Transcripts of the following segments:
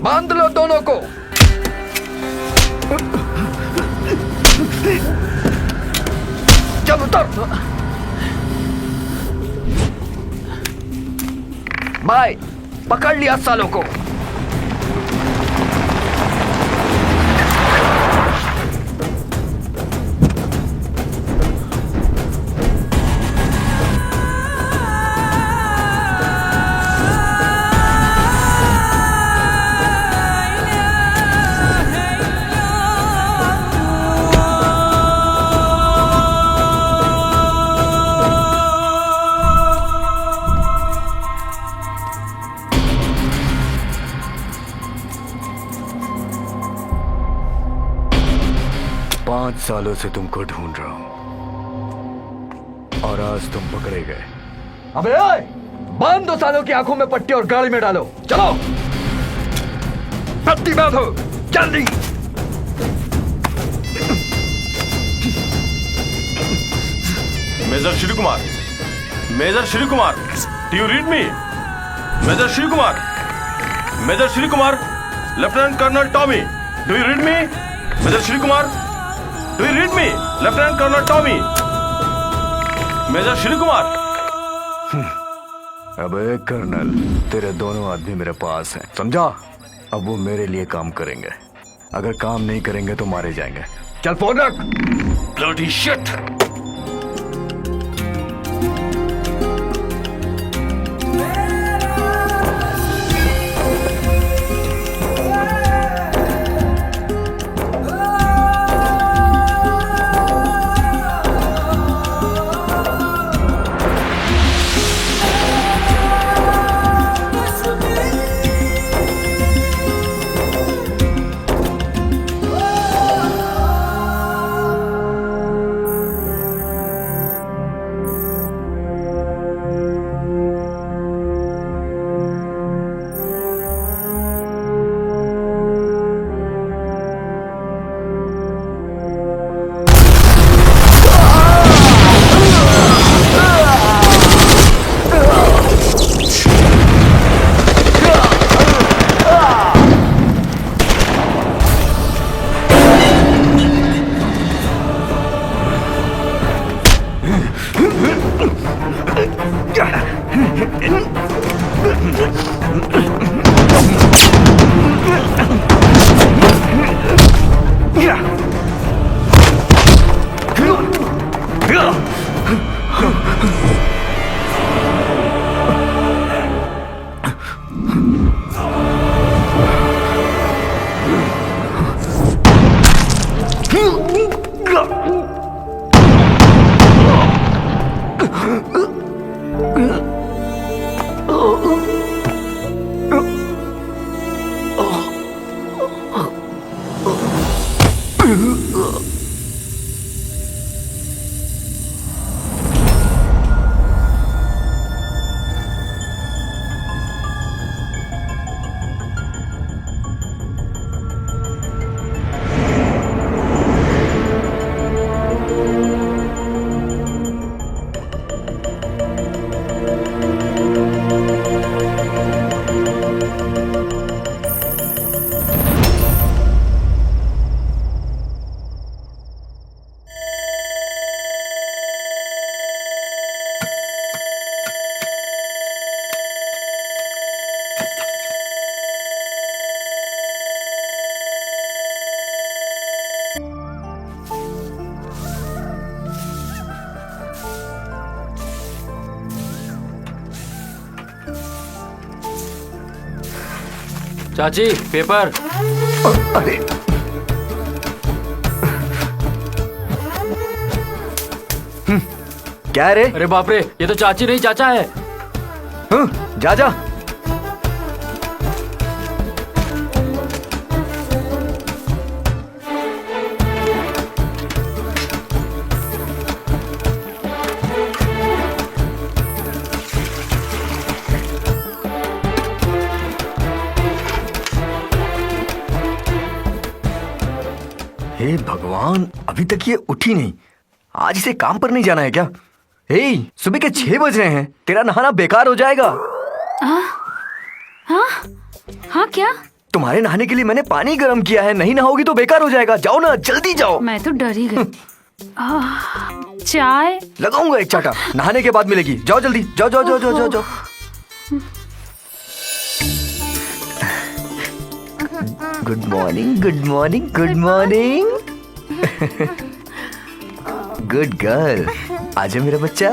बांध लो दोनों को। चल उतर। बाय, पकड़ लिया सालों को। सालों से तुमको ढूंढ रहा हूं और आज तुम पकड़े गए। अबे ओए, बांध दो सालों की आंखों में पट्टी और गाड़ी में डालो। चलो, पट्टी बांधो जल्दी। Major Shri Kumar, major Shri Kumar, do you read me? Major Shri Kumar, major Shri Kumar, lieutenant colonel Tommy, do you read me? Major Shri Kumar, do you read me? Lieutenant colonel Tommy, major Shri Kumar. अबे कर्नल, तेरे दोनों आदमी मेरे पास हैं, समझा? अब वो मेरे लिए काम करेंगे। अगर काम नहीं करेंगे तो मारे जाएंगे। चल फोन रख। Bloody shit. चाची पेपर। अरे क्या रे? अरे बाप रे, ये तो चाची नहीं चाचा है। जा जा। हे भगवान, अभी तक ये उठी नहीं। आज इसे काम पर नहीं जाना है क्या? हे, सुबह के 6 बज रहे हैं, तेरा नहाना बेकार हो जाएगा। हाँ क्या? तुम्हारे नहाने के लिए मैंने पानी गर्म किया है, नहीं नहाओगी तो बेकार हो जाएगा। जाओ ना, जल्दी जाओ। मैं तो डर ही गई थी। चाय? लगाऊंगा एक चाटा, नहाने के बाद मिलेगी। जाओ जल्दी, जाओ जाओ जाओ जाओ जाओ जाओ। Good morning, good morning, good morning. Good girl, आजा मेरा बच्चा।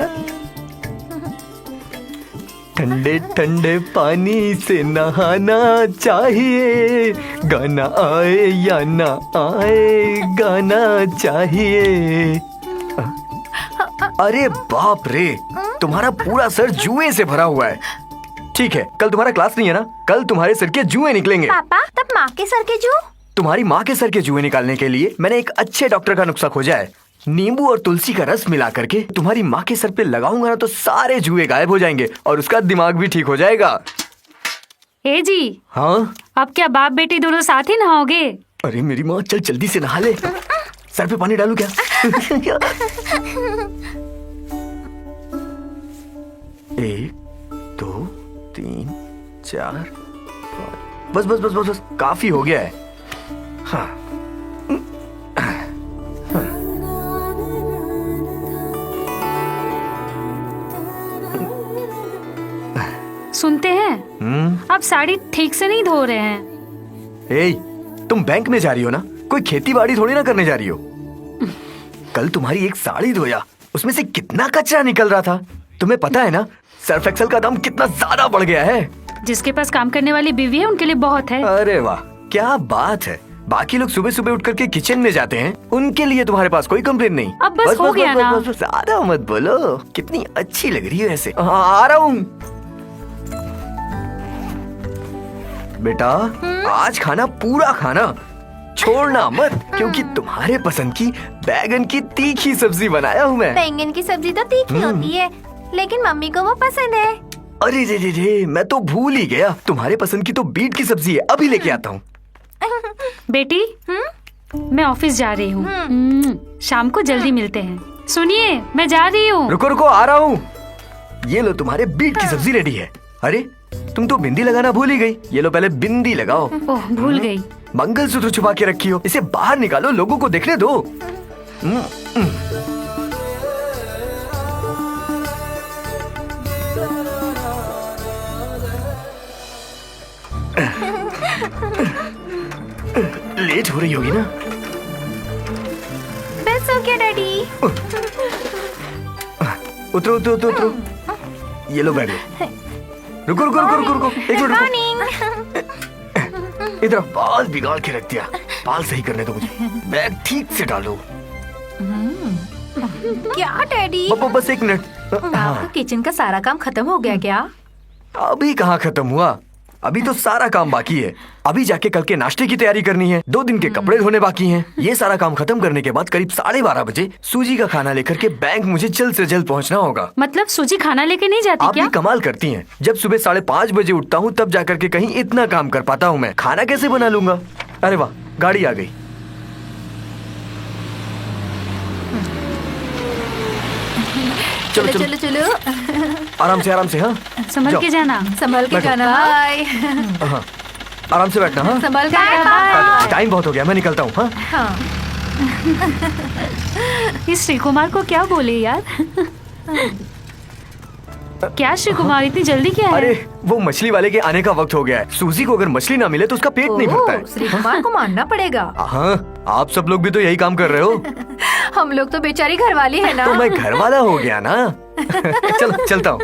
ठंडे ठंडे पानी से नहाना चाहिए, गाना आए या ना आए, गाना चाहिए। अरे बाप रे, तुम्हारा पूरा सर जुए से भरा हुआ है। ठीक है, कल तुम्हारा क्लास नहीं है ना, कल तुम्हारे सर के जुए निकलेंगे। पापा, तब माँ के सर के जू? तुम्हारी माँ के सर के जुए निकालने के लिए मैंने एक अच्छे डॉक्टर का नुस्खा खोजा है। नींबू और तुलसी का रस मिला करके तुम्हारी माँ के सर पे लगाऊंगा ना तो सारे जुए गायब हो जाएंगे और उसका दिमाग भी ठीक हो जाएगा। ए जी, हाँ? अब क्या बाप बेटी दोनों साथ ही नहाओगे? अरे मेरी माँ, चल जल्दी से नहा ले। सर पे पानी डालू क्या? 1 2 3 4 5। बस बस बस बस बस, काफी हो गया है। हाँ। सुनते हैं आप साड़ी ठीक से नहीं धो रहे हैं। ए, तुम बैंक में जा रही हो ना, कोई खेती बाड़ी थोड़ी ना करने जा रही हो। कल तुम्हारी एक साड़ी धोया, उसमें से कितना कचरा निकल रहा था। तुम्हें पता है ना, सर्फ एक्सेल का दाम कितना ज्यादा बढ़ गया है। जिसके पास काम करने वाली बीवी है उनके लिए बहुत है। अरे वाह, क्या बात है। बाकी लोग सुबह सुबह उठ करके किचन में जाते हैं, उनके लिए तुम्हारे पास कोई कंप्लेन नहीं। अब बस हो गया ना। बस ज्यादा मत बोलो, कितनी अच्छी लग रही है ऐसे। हाँ, आ रहा हूँ बेटा। आज खाना पूरा खाना, छोड़ना मत, क्योंकि तुम्हारे पसंद की बैगन की तीखी सब्जी बनाया हूँ मैं। बैंगन की सब्जी तो तीखी होती है, लेकिन मम्मी को वो पसंद है। अरे रे रे रे, मैं तो भूल ही गया, तुम्हारे पसंद की तो बीट की सब्जी है, अभी लेके आता हूँ। बेटी, मैं ऑफिस जा रही हूँ। शाम को जल्दी मिलते हैं। सुनिए, मैं जा रही हूँ। रुको रुको, आ रहा हूँ। ये लो, तुम्हारे बीट की सब्जी रेडी है। अरे तुम तो बिंदी लगाना भूल ही गई। ये लो, पहले बिंदी लगाओ। ओह, भूल गई। मंगलसूत्र छुपा के रखी हो, इसे बाहर निकालो, लोगों को देखने दो। लेट हो रही होगी ना? बस हो गया डैडी। उतरो उतरो उतरो उतरो। ये लो बैग लो। रुको रुको रुको रुको रुको, एक मिनट रुको। इधर बाल बिगाड़ के रख दिया, बाल सही करने दो मुझे। बैग ठीक से डालो। क्या डैडी? बस 1 मिनट। हाँ, किचन का सारा काम खत्म हो गया क्या? अभी कहाँ खत्म हुआ, अभी तो सारा काम बाकी है। अभी जाके कल के नाश्ते की तैयारी करनी है, 2 दिन के कपड़े धोने बाकी हैं। ये सारा काम खत्म करने के बाद करीब 12:30 बजे सूजी का खाना लेकर के बैंक मुझे जल्द से जल्द पहुंचना होगा। मतलब सूजी खाना लेके नहीं जाती आप क्या? भी कमाल करती हैं। जब सुबह 5:30 बजे उठता हूँ तब जाकर के कहीं इतना काम कर पाता हूँ मैं। खाना कैसे बना लूंगा? अरे वाह, गाड़ी आ गई। चलो चलो चलो चलो, आराम से। हाँ, संभल जाओ। के जाना। संभल के बैठो। जाना। बाय। हाँ, आराम से बैठना। हाँ, संभल के जाना। टाइम बहुत हो गया, मैं निकलता हूँ। हाँ, हाँ। इस श्री कुमार को क्या बोले यार? क्या श्री कुमार, इतनी जल्दी क्या है? अरे वो मछली वाले के आने का वक्त हो गया है। सूजी को अगर मछली ना मिले तो उसका पेट नहीं भरता है। श्री कुमार को मानना पड़ेगा। हाँ, आप सब लोग भी तो यही काम कर रहे हो। हम लोग तो बेचारी घरवाली है ना। तो मैं घर वाला हो गया ना। चलो चलता हूँ।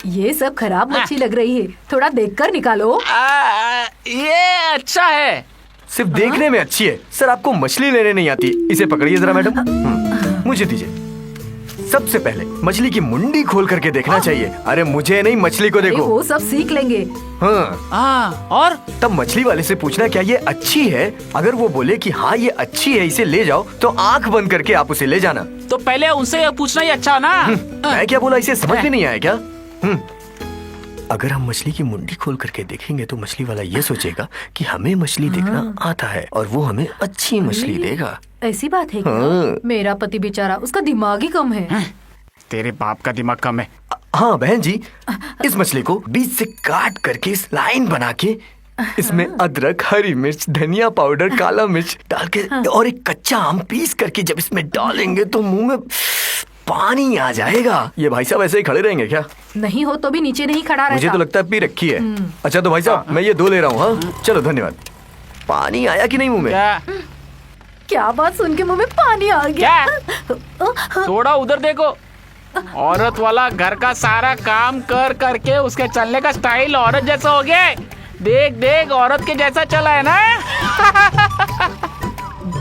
ये सब खराब मच्छी लग रही है, थोड़ा देखकर निकालो। ये अच्छा है। सिर्फ देखने में अच्छी है सर, आपको मछली लेने नहीं आती। इसे पकड़िए जरा मैडम। मुझे दीजिए। सबसे पहले मछली की मुंडी खोल करके देखना चाहिए। अरे मुझे नहीं, मछली को देखो। वो सब सीख लेंगे। हाँ, और तब मछली वाले से पूछना क्या ये अच्छी है। अगर वो बोले कि हाँ ये अच्छी है, इसे ले जाओ, तो आंख बंद करके आप उसे ले जाना। तो पहले उनसे पूछना ही अच्छा ना। मैं क्या बोला, इसे समझ में नहीं आया क्या? अगर हम मछली की मुंडी खोल करके देखेंगे तो मछली वाला ये सोचेगा कि हमें मछली देखना आता है और वो हमें अच्छी मछली देगा। ऐसी बात है क्या? हाँ। मेरा पति बेचारा, उसका दिमाग ही कम है। तेरे बाप का दिमाग कम है। हाँ बहन जी, इस मछली को बीच से काट करके इस लाइन बना के इसमें अदरक, हरी मिर्च, धनिया पाउडर, काला मिर्च डाल के और एक कच्चा आम पीस करके जब इसमें डालेंगे तो मुंह में पानी आ जाएगा। ये भाई साहब ऐसे ही खड़े रहेंगे क्या? नहीं हो तो भी नीचे नहीं खड़ा रहता। मुझे तो लगता है पी रखी है। अच्छा तो भाई साहब मैं ये 2 ले रहा हूँ। हाँ चलो धन्यवाद। पानी आया कि नहीं मुंह में? क्या क्या बात सुन के मुंह में पानी आ गया। थोड़ा उधर देखो। औरत वाला घर का सारा काम कर करके उसके चलने का स्टाइल औरत जैसा हो गया है। देख देख औरत के जैसा चला है ना।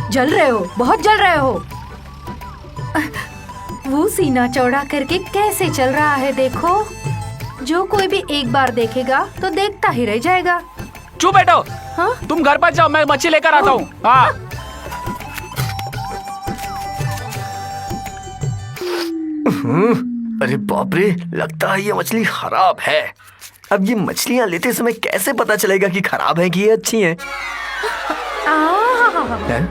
जल रहे हो, बहुत जल रहे हो। वो सीना चौड़ा करके कैसे चल रहा है देखो। जो कोई भी एक बार देखेगा तो देखता ही रह जाएगा। चुप बैठो। हाँ? तुम घर पर जाओ, मैं मच्छी लेकर आता हूँ। हाँ। अरे बाप रे, लगता है ये मछली खराब है। अब ये मछलियाँ लेते समय कैसे पता चलेगा कि खराब है कि ये अच्छी हैं? हैं?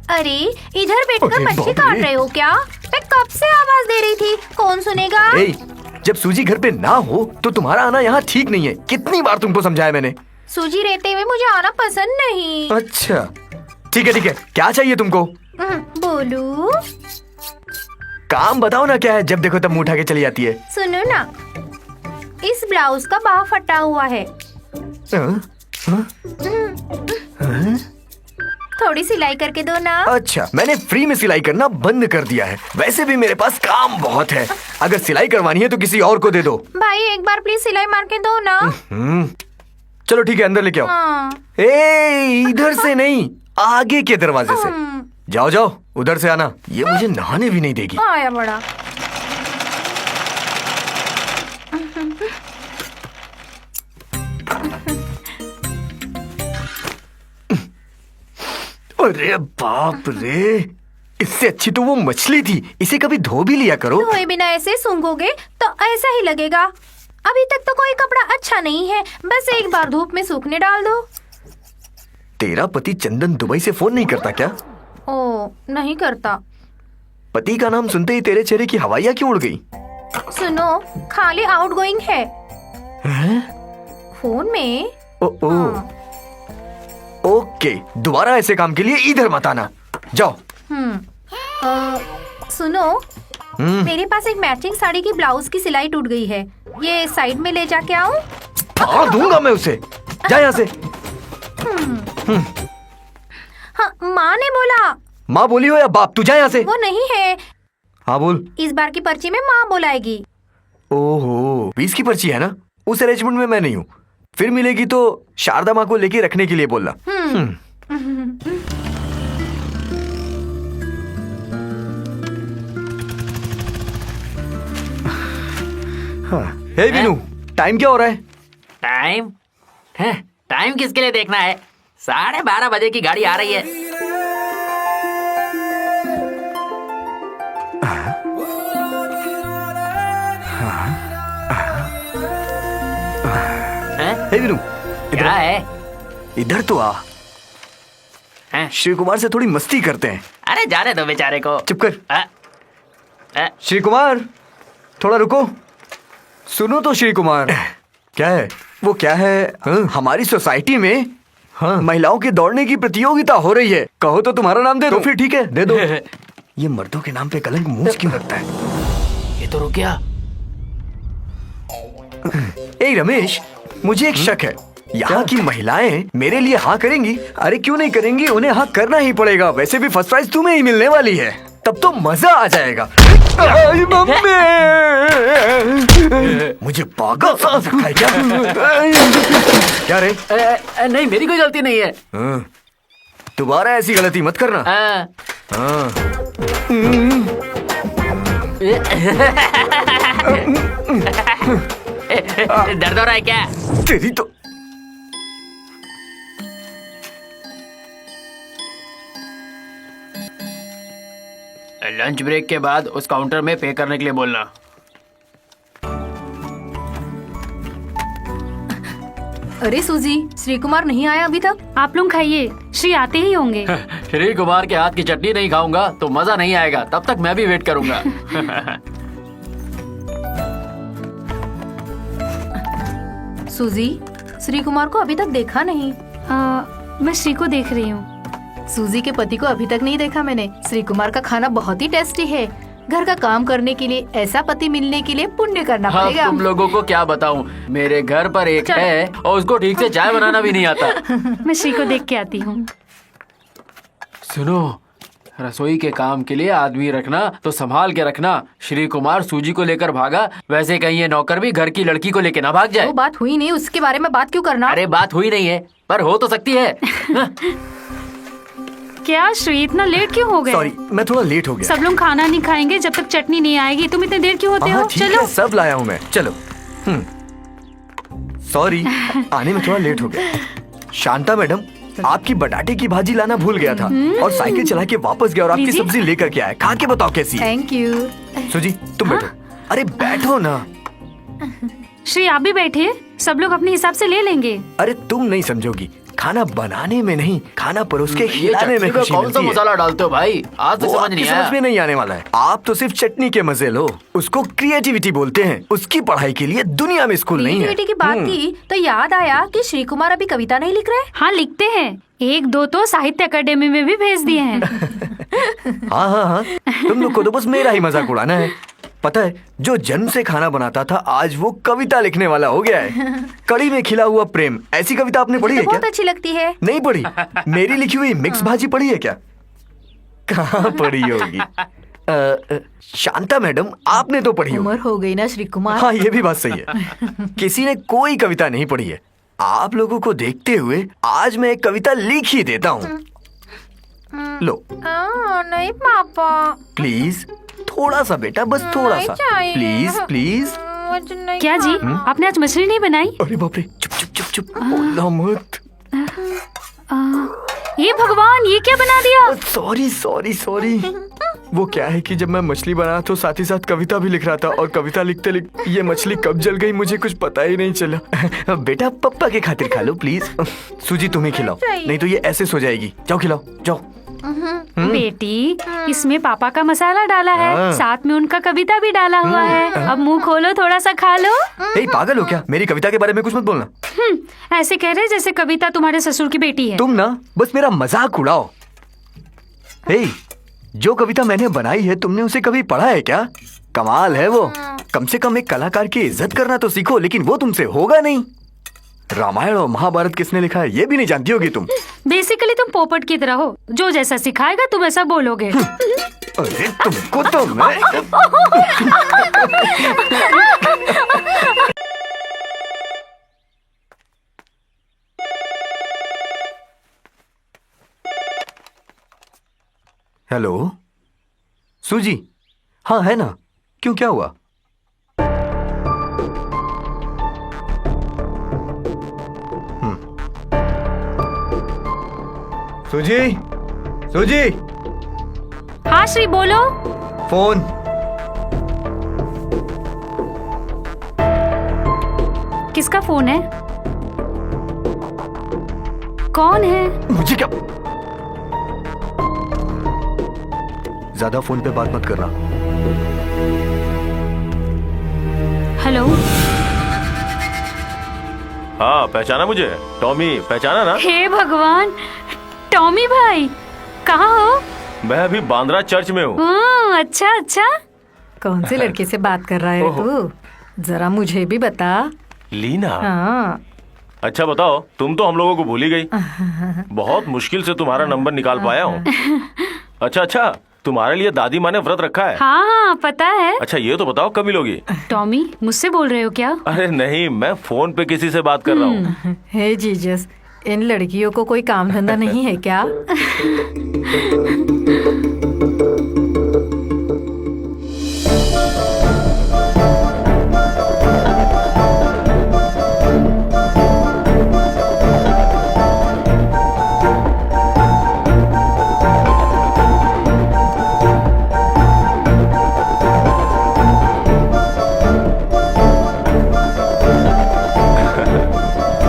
अरे इधर बैठकर अरे मच्छी बाप काट रे। रहे हो क्या? मैं कब से आवाज दे रही थी, कौन सुनेगा? ए, जब सूजी घर पे ना हो तो तुम्हारा आना यहाँ ठीक नहीं है। कितनी बार तुमको समझाया मैंने। सूजी रहते हुए मुझे आना पसंद नहीं। अच्छा ठीक है, क्या चाहिए तुमको? बोलू। काम बताओ ना क्या है, जब देखो तब मुंह उठा के चली जाती है। सुनो ना, इस ब्लाउज का बाह फटा हुआ है। हाँ? हाँ? थोड़ी सिलाई करके दो ना। अच्छा, मैंने फ्री में सिलाई करना बंद कर दिया है। वैसे भी मेरे पास काम बहुत है। अगर सिलाई करवानी है तो किसी और को दे दो। भाई एक बार प्लीज सिलाई मार के दो ना। चलो ठीक है, अंदर लेके आओ। हाँ। ए, इधर से नहीं, आगे के दरवाजे से। जाओ जाओ, उधर से आना। ये मुझे नहाने भी नहीं देगी। आया बड़ा। अरे बाप रे, इससे अच्छी तो वो मछली थी। इसे कभी धो भी लिया करो। धोए बिना ऐसे सूंघोगे तो ऐसा ही लगेगा। अभी तक तो कोई कपड़ा अच्छा नहीं है, बस एक बार धूप में सूखने डाल दो। तेरा पति चंदन दुबई से फोन नहीं करता क्या? ओ, नहीं करता। पति का नाम सुनते ही तेरे चेहरे की हवाइयाँ क्यों उड़ गई? सुनो, खाली आउटगोइंग है फोन में। ओ, ओके, दोबारा ऐसे काम के लिए इधर मत आना। जाओ। सुनो, मेरे पास एक मैचिंग साड़ी की ब्लाउज की सिलाई टूट गई है। ये साइड में ले जाके आऊं? फाड़ दूंगा मैं उसे। जा यहाँ से। हाँ, माँ ने बोला। माँ बोली हो या बाप, तू जा यहाँ से। वो नहीं है। हाँ बोल। इस बार की पर्ची में माँ बुलाएगी। ओहो, 20 की पर्ची है ना? उस अरेंजमेंट में मैं नहीं हूँ। फिर मिलेगी तो शारदा माँ को लेके रखने के लिए बोलना। हाँ। हे विनू, टाइम क्या हो रहा है? टाइम है? टाइम किसके लिए देखना है? 12:30 बजे की गाड़ी आ रही है। हे विनू, क्या है? इधर तो आ। हैं? श्री कुमार से थोड़ी मस्ती करते हैं। अरे जाने दो बेचारे को। चुप कर। अ, श्री कुमार, थोड़ा रुको। सुनो तो श्री कुमार। क्या है वो? क्या है? हमारी सोसाइटी में महिलाओं के दौड़ने की प्रतियोगिता हो रही है। कहो तो तुम्हारा नाम दे दो। फिर ठीक है, दे दो। ये मर्दों के नाम पे कलंक मुझ क्यों लगता है? ये तो रुक गया। ए रमेश, मुझे एक शक है। यहाँ की महिलाएं मेरे लिए हाँ करेंगी? अरे क्यों नहीं करेंगी, उन्हें हाँ करना ही पड़ेगा। वैसे भी फर्स्ट प्राइज तुम्हें ही मिलने वाली है। तब तो मजा आ जाएगा। आई मम्मी, मुझे पागल समझ रखा है क्या? क्या रे? नहीं, मेरी कोई गलती नहीं है। दोबारा ऐसी गलती मत करना। दर्द हो रहा है क्या? तेरी तो लंच ब्रेक के बाद उस काउंटर में पे करने के लिए बोलना। अरे सूजी, श्री कुमार नहीं आया अभी तक? आप लोग खाइए, श्री आते ही होंगे। श्री कुमार के हाथ की चटनी नहीं खाऊंगा तो मजा नहीं आएगा, तब तक मैं भी वेट करूंगा। सूजी, श्री कुमार को अभी तक देखा नहीं। मैं श्री को देख रही हूँ। सूजी के पति को अभी तक नहीं देखा मैंने। श्री कुमार का खाना बहुत ही टेस्टी है। घर का काम करने के लिए ऐसा पति मिलने के लिए पुण्य करना हाँ, पड़ेगा। तुम लोगों को क्या बताऊं, मेरे घर पर एक है और उसको ठीक से चाय बनाना भी नहीं आता। मैं श्री को देख के आती हूँ। सुनो, रसोई के काम के लिए आदमी रखना तो संभाल के रखना। श्री कुमार सूजी को लेकर भागा, वैसे कहीं ये नौकर भी घर की लड़की को लेके ना भाग जाए। वो बात हुई नहीं, उसके बारे में बात क्यों करना? अरे बात हुई नहीं है, पर हो तो सकती है। क्या श्री, इतना लेट क्यों हो गए? सॉरी, मैं थोड़ा लेट हो गया। सब लोग खाना नहीं खाएंगे जब तक चटनी नहीं आएगी। तुम इतने देर क्यों होते हो? ठीक चलो। है, सब लाया हूँ मैं, चलो। सॉरी, आने में थोड़ा लेट हो गया। शांता मैडम, आपकी बटाटे की भाजी लाना भूल गया था और साइकिल चला के वापस गया और आपकी लीजिए। सब्जी लेकर के आया। खा के बताओ कैसी है। Thank you. सुजी, तुम बैठो। अरे बैठो ना। श्री, आप भी बैठिए, सब लोग अपने हिसाब से ले लेंगे। अरे तुम नहीं समझोगी, खाना बनाने में नहीं, खाना परोस के ये खिलाने चटनी में में खुशी कौन सा मिलती है। मसाला डालते हो भाई? आज तक वो समझ आपकी नहीं समझ आया। में नहीं आने वाला है। आप तो सिर्फ चटनी के मजे लो, उसको क्रिएटिविटी बोलते हैं। उसकी पढ़ाई के लिए दुनिया में स्कूल नहीं है। क्रिएटिविटी की बात की तो याद आया कि श्री कुमार अभी कविता नहीं लिख रहे। हाँ, लिखते हैं। एक दो तो साहित्य अकेडमी में भी भेज दिए हैं। हाँ हाँ हाँ, तुम लोग को तो बस मेरा ही मजाक उड़ाना है। पता है, जो जन्म से खाना बनाता था आज वो कविता लिखने वाला हो गया है। कड़ी में खिला हुआ प्रेम, ऐसी कविता आपने पढ़ी है बहुत क्या? अच्छी लगती है। नहीं पढ़ी? मेरी लिखी हुई मिक्स भाजी पढ़ी है क्या? कहाँ पढ़ी होगी? शांता मैडम, आपने तो पढ़ी होगी। उम्र हो गई ना श्री कुमार। हाँ, ये भी बात सही है। किसी ने कोई कविता नहीं पढ़ी है। आप लोगों को देखते हुए आज मैं एक कविता लिख ही देता हूँ। लो नहीं पापा, प्लीज, थोड़ा सा बेटा, बस थोड़ा नहीं सा, चाहिए। Please please. मुझे नहीं क्या जी, आपने आज मछली नहीं बनाई? अरे बाप रे, चुप चुप चुप चुप, बोलना मत। ये भगवान, ये क्या बना दिया? Sorry sorry sorry. वो क्या है कि जब मैं मछली बना तो साथ ही साथ कविता भी लिख रहा था और कविता लिखते लिखते ये मछली कब जल गई मुझे कुछ पता ही नहीं चला। बेटा, पप्पा के खातिर खा लो प्लीज। सूजी तुम्हें खिलाओ, नहीं तो ये ऐसे सो जाएगी। जाओ खिलाओ, जाओ। बेटी, इसमें पापा का मसाला डाला है, हाँ। साथ में उनका कविता भी डाला हुआ है। अब मुंह खोलो, थोड़ा सा खा लो। ए, पागल हो क्या? मेरी कविता के बारे में कुछ मत बोलना। ऐसे कह रहे जैसे कविता तुम्हारे ससुर की बेटी है। तुम ना बस मेरा मजाक उड़ाओ। ए, जो कविता मैंने बनाई है तुमने उसे कभी पढ़ा है क्या? कमाल है वो। कम से कम एक कलाकार की इज्जत करना तो सीखो, लेकिन वो तुमसे होगा नहीं। रामायण और महाभारत किसने लिखा है ये भी नहीं जानती होगी तुम। बेसिकली तुम पोपट की तरह हो, जो जैसा सिखाएगा तुम ऐसा बोलोगे। अरे तुमको तो मैं हेलो सूजी, हाँ है ना, क्यों, क्या हुआ? सूजी, सूजी, हाँ श्री, बोलो। फोन। किसका फोन है? कौन है? मुझे क्या, ज्यादा फोन पे बात मत करना। हेलो। हाँ, पहचाना मुझे? टॉमी, पहचाना ना? हे भगवान, टॉमी भाई, कहाँ हो? मैं अभी बांद्रा चर्च में हूँ। अच्छा अच्छा। कौन से लड़के से बात कर रहा है तू? जरा मुझे भी बता। लीना? हाँ। अच्छा बताओ, तुम तो हम लोगों को भूल ही गई। बहुत मुश्किल से तुम्हारा नंबर निकाल पाया हूँ। अच्छा अच्छा, तुम्हारे लिए दादी माँ ने व्रत रखा है। हाँ हाँ, पता है। अच्छा ये तो बताओ कब मिलोगी? टॉमी, मुझसे बोल रहे हो क्या? अरे नहीं, मैं फोन पे किसी से बात कर रहा हूँ। हे जीजस, इन लड़कियों को कोई काम धंधा नहीं है क्या?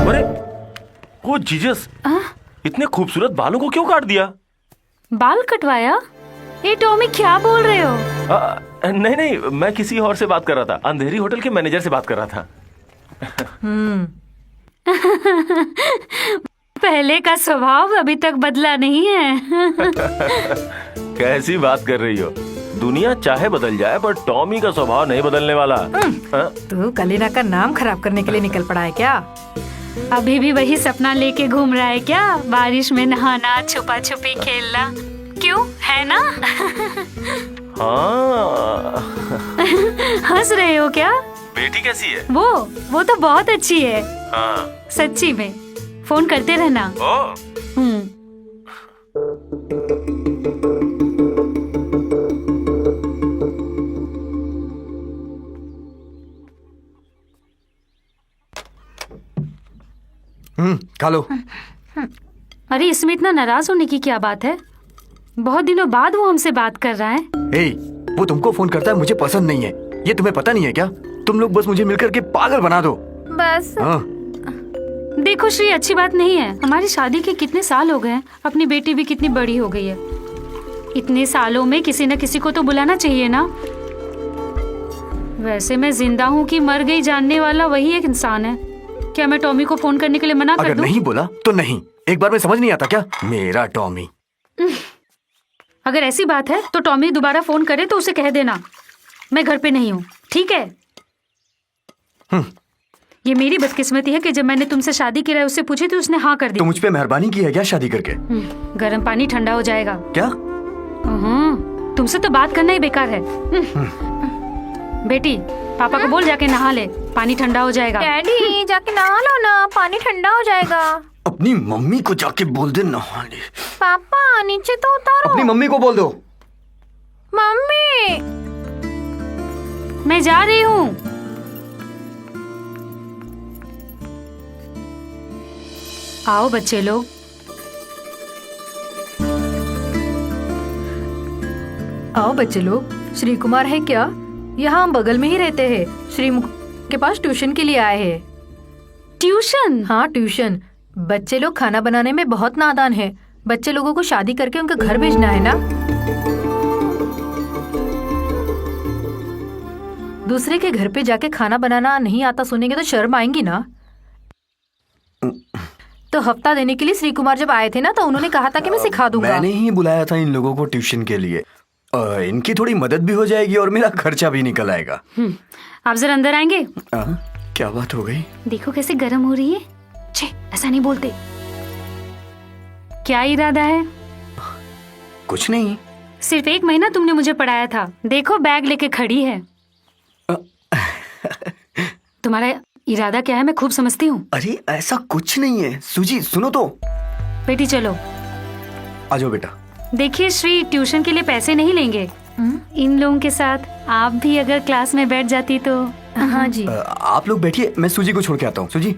अरे जीसस, इतने खूबसूरत बालों को क्यों काट दिया? बाल कटवाया? ये टॉमी क्या बोल रहे हो? नहीं नहीं, मैं किसी और से बात कर रहा था। अंधेरी होटल के मैनेजर से बात कर रहा था। पहले का स्वभाव अभी तक बदला नहीं है। कैसी बात कर रही हो? दुनिया चाहे बदल जाए पर टॉमी का स्वभाव नहीं बदलने वाला। तू कलीना का नाम खराब करने के लिए निकल पड़ा है क्या? अभी भी वही सपना लेके घूम रहा है क्या? बारिश में नहाना, छुपा छुपी खेलना, क्यों है ना? हाँ। हंस रहे हो क्या? बेटी कैसी है? वो तो बहुत अच्छी है। हाँ। सच्ची में। फोन करते रहना। ओ। खा लो। अरे इसमें इतना नाराज होने की क्या बात है? बहुत दिनों बाद वो हमसे बात कर रहा है। वो तुमको फोन करता है, मुझे पसंद नहीं है। ये तुम्हें पता नहीं है क्या? तुम लोग बस मुझे मिलकर के पागल बना दो। बस देखो श्री, अच्छी बात नहीं है। हमारी शादी के कितने साल हो गए हैं, अपनी बेटी भी कितनी बड़ी हो गई है। इतने सालों में किसी न किसी को तो बुलाना चाहिए ना। वैसे मैं जिंदा हूँ कि मर गई जानने वाला वही एक इंसान है। क्या मैं टॉमी को फोन करने के लिए मना कर दूं? अगर नहीं बोला तो नहीं। एक बार में समझ नहीं आता क्या? मेरा टॉमी। अगर ऐसी बात है तो टॉमी दोबारा फोन करे तो उसे कह देना मैं घर पे नहीं हूँ, ठीक है? ये मेरी बदकिस्मती है कि जब मैंने तुमसे शादी की राय उससे पूछी तो उसने हाँ कर दी। तो मुझ पे मेहरबानी की है क्या शादी करके? गर्म पानी ठंडा हो जाएगा। क्या? तुमसे तो बात करना ही बेकार है। बेटी, पापा को बोल जाके नहा ले, पानी ठंडा हो जाएगा। डैडी जाके नहा लो ना, पानी ठंडा हो जाएगा। अपनी मम्मी को जाके बोल दे नहा ले। पापा नीचे तो उतारो। अपनी मम्मी को बोल दो। मम्मी मैं जा रही हूँ। आओ बच्चे लोग। आओ बच्चे लोग। श्री कुमार है क्या? यहाँ हम बगल में ही रहते हैं। श्री के पास ट्यूशन के लिए आए हैं। ट्यूशन? हाँ ट्यूशन। बच्चे लोग खाना बनाने में बहुत नादान है। बच्चे लोगों को शादी करके उनके घर भेजना है ना। दूसरे के घर पे जाके खाना बनाना नहीं आता सुनेंगे तो शर्म आएंगी ना। तो हफ्ता देने के लिए श्री कुमार जब आए थे ना तो उन्होंने कहा था कि मैं सिखा दूंगा। मैंने ही बुलाया था इन लोगों को ट्यूशन के लिए। इनकी थोड़ी मदद भी हो जाएगी और मेरा खर्चा भी निकल आएगा। आप जरा अंदर आएंगे? क्या बात हो गई? देखो कैसे गर्म हो रही है। छे, ऐसा नहीं बोलते। क्या इरादा है? कुछ नहीं। सिर्फ 1 महीना तुमने मुझे पढ़ाया था, देखो बैग लेके खड़ी है। तुम्हारा इरादा क्या है मैं खूब समझती हूँ। अरे ऐसा कुछ नहीं है। सूजी सुनो तो। बेटी चलो। आ जाओ बेटा। देखिए श्री ट्यूशन के लिए पैसे नहीं लेंगे। इन लोगों के साथ आप भी अगर क्लास में बैठ जाती तो। हाँ जी। आप लोग बैठिए, मैं सूजी को छोड़ के आता हूँ। सूजी,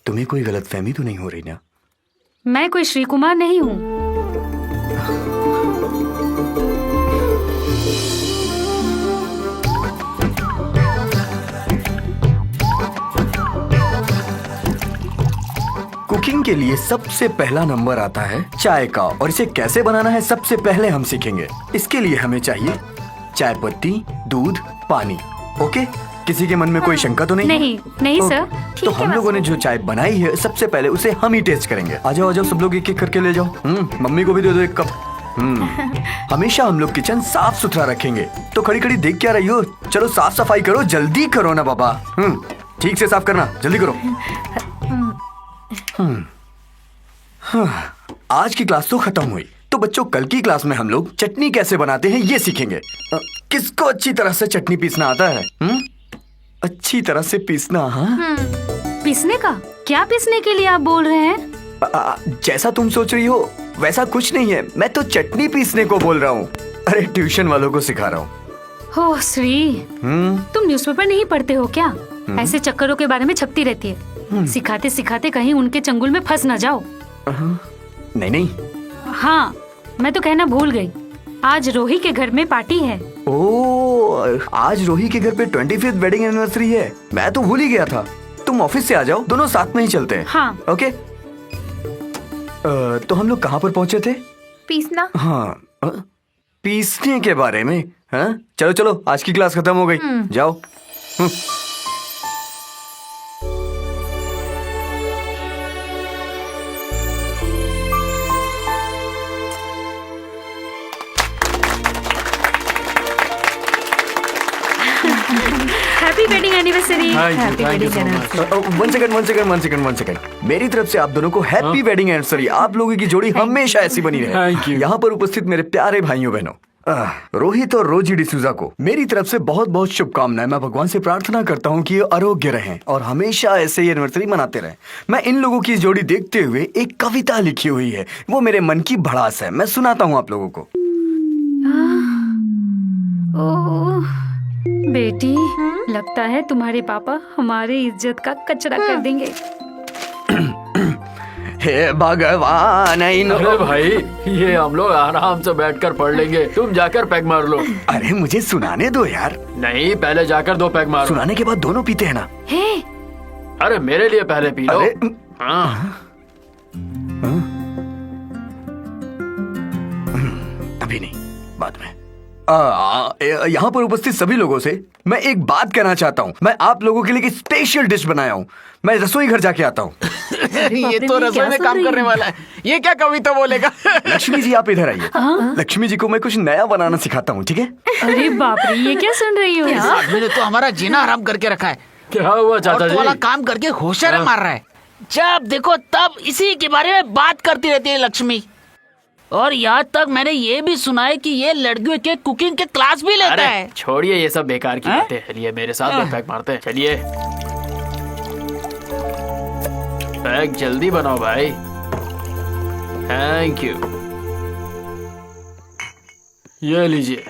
तुम्हें कोई गलतफहमी तो नहीं हो रही ना? मैं कोई श्री कुमार नहीं हूँ। कुकिंग के लिए सबसे पहला नंबर आता है चाय का, और इसे कैसे बनाना है सबसे पहले हम सीखेंगे। इसके लिए हमें चाहिए चाय पत्ती, दूध, पानी। ओके? किसी के मन में कोई शंका तो नहीं? नहीं सर। तो हम लोगों ने जो चाय बनाई है सबसे पहले उसे हम ही टेस्ट करेंगे। आ जाओ सब लोग एक एक करके ले जाओ। मम्मी को भी दे दो 1 कप। हमेशा हम लोग किचन साफ सुथरा रखेंगे। तो खड़ी खड़ी देख क्या रही हो? चलो साफ सफाई करो, जल्दी करो ना बाबा। ठीक से साफ करना, जल्दी करो। आज की क्लास तो खत्म हुई। तो बच्चों कल की क्लास में हम लोग चटनी कैसे बनाते हैं ये सीखेंगे। किसको अच्छी तरह से चटनी पीसना आता है? अच्छी तरह से पीसना। हाँ, पीसने का? क्या पीसने के लिए आप बोल रहे हैं? जैसा तुम सोच रही हो वैसा कुछ नहीं है। मैं तो चटनी पीसने को बोल रहा हूँ। अरे ट्यूशन वालों को सिखा रहा हूँ। हो श्री, तुम न्यूज़पेपर नहीं पढ़ते हो क्या? ऐसे चक्करों के बारे में छपती रहती है। सिखाते सिखाते कहीं उनके चंगुल में फंस ना जाओ। नहीं। हाँ, मैं तो कहना भूल गई। आज रोही के घर में पार्टी है। आज रोही के घर पे 25th वेडिंग एनिवर्सरी है। मैं तो भूल ही गया था। तुम तुम ऑफिस से आ जाओ, दोनों साथ में ही चलते हैं। हाँ। ओके। तो हम लोग कहाँ पर पहुंचे थे? पीसना। हाँ, पीसने के बारे में। हाँ, चलो चलो, आज की क्लास खत्म हो गई, जाओ। Happy wedding anniversary. Thank you so much. One second. मेरी तरफ से आप दोनों को हैप्पी वेडिंग एनिवर्सरी। आप लोगों की जोड़ी हमेशा ऐसी बनी रहे। Thank you. यहाँ पर उपस्थित मेरे प्यारे भाइयों बहनों, रोहित और रोजी डिसूजा को मेरी तरफ से बहुत बहुत शुभकामनाएं। मैं भगवान से प्रार्थना करता हूँ कि ये आरोग्य रहें और हमेशा ऐसे ही एनिवर्सरी मनाते रहें। मैं इन लोगों की जोड़ी देखते हुए एक कविता लिखी हुई है, वो मेरे मन की भड़ास है। मैं सुनाता हूँ आप लोगों को। ओह बेटी, लगता है तुम्हारे पापा हमारी इज्जत का कचरा कर देंगे। हे भगवान, अरे भाई, ये हम लोग आराम से बैठकर पढ़ लेंगे, तुम जाकर पैक मार लो। अरे मुझे सुनाने दो यार। नहीं, पहले जाकर 2 पैक मारो। सुनाने के बाद दोनों पीते हैं ना। हे, अरे मेरे लिए पहले पी लो। अरे हाँ। अभी नहीं, बाद में। यहाँ पर उपस्थित सभी लोगों से मैं एक बात कहना चाहता हूँ। मैं आप लोगों के लिए एक स्पेशल डिश बनाया हूँ। मैं रसोई घर जाके आता हूँ। ये तो रसोई में काम करने वाला है। ये क्या कविता बोलेगा? लक्ष्मी जी, आप इधर आइए। लक्ष्मी जी को मैं कुछ नया बनाना सिखाता हूँ, ठीक है? अरे बाप रे, ये क्या सुन रही हो? इस आदमी ने तो हमारा जीना हराम करके रखा है। क्या हुआ चाचा और जी? वाला काम करके होशियार मार रहा है। जब देखो तब इसी के बारे में बात करती रहती है लक्ष्मी। और यहाँ तक मैंने ये भी सुना है कि ये लड़कियों के कुकिंग के क्लास भी लेता है। छोड़िए ये सब बेकार की बातें। चलिए मेरे साथ 2 पैक मारते हैं। चलिए पैक जल्दी बनाओ भाई। Thank you. ये लीजिए।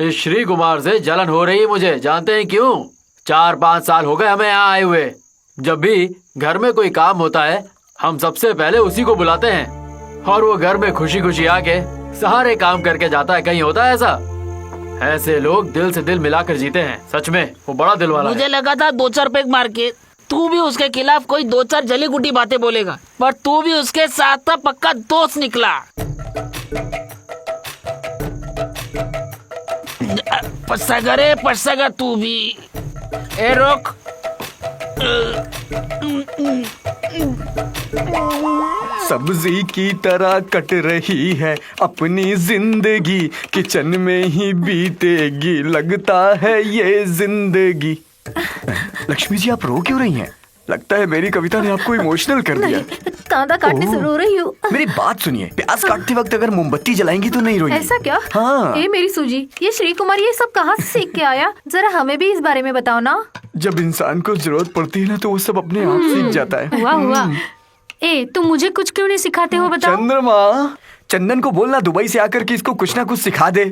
इस श्री कुमार से जलन हो रही है मुझे, जानते हैं क्यों? 4-5 साल हो गए हमें यहाँ आए हुए। जब भी घर में कोई काम होता है हम सबसे पहले उसी को बुलाते हैं और वो घर में खुशी खुशी आके सारे काम करके जाता है। कहीं होता है ऐसा? ऐसे लोग दिल से दिल मिलाकर जीते हैं। सच में वो बड़ा दिल वाला मुझे है। लगा था 2-4 पैक मार के तू भी उसके खिलाफ कोई 2-4 जली गुटी बातें बोलेगा, पर तू भी उसके साथ पक्का दोस्त निकला। पछतागा तू भी। ए रोक। सब्जी की तरह कट रही है अपनी जिंदगी, किचन में ही बीतेगी लगता है ये जिंदगी। लक्ष्मी जी, आप रो क्यों रही हैं? लगता है मेरी कविता ने आपको इमोशनल कर दिया। कांदा काटने से रो रही हूँ। मेरी बात सुनिए, प्याज काटते वक्त अगर मोमबत्ती जलाएंगी तो नहीं रोइए। ऐसा क्या? हाँ। ए मेरी सूजी, ये श्री कुमार ये सब कहाँ से सीख के आया? जरा हमें भी इस बारे में बताओ ना। जब इंसान को जरूरत पड़ती है ना तो वो सब अपने आप सीख जाता है। हुआ। ए, तुम मुझे कुछ क्यों नहीं सिखाते हो, बताओ? चंद्रमा, चंदन को बोलना दुबई से आकर के इसको कुछ ना कुछ सिखा दे।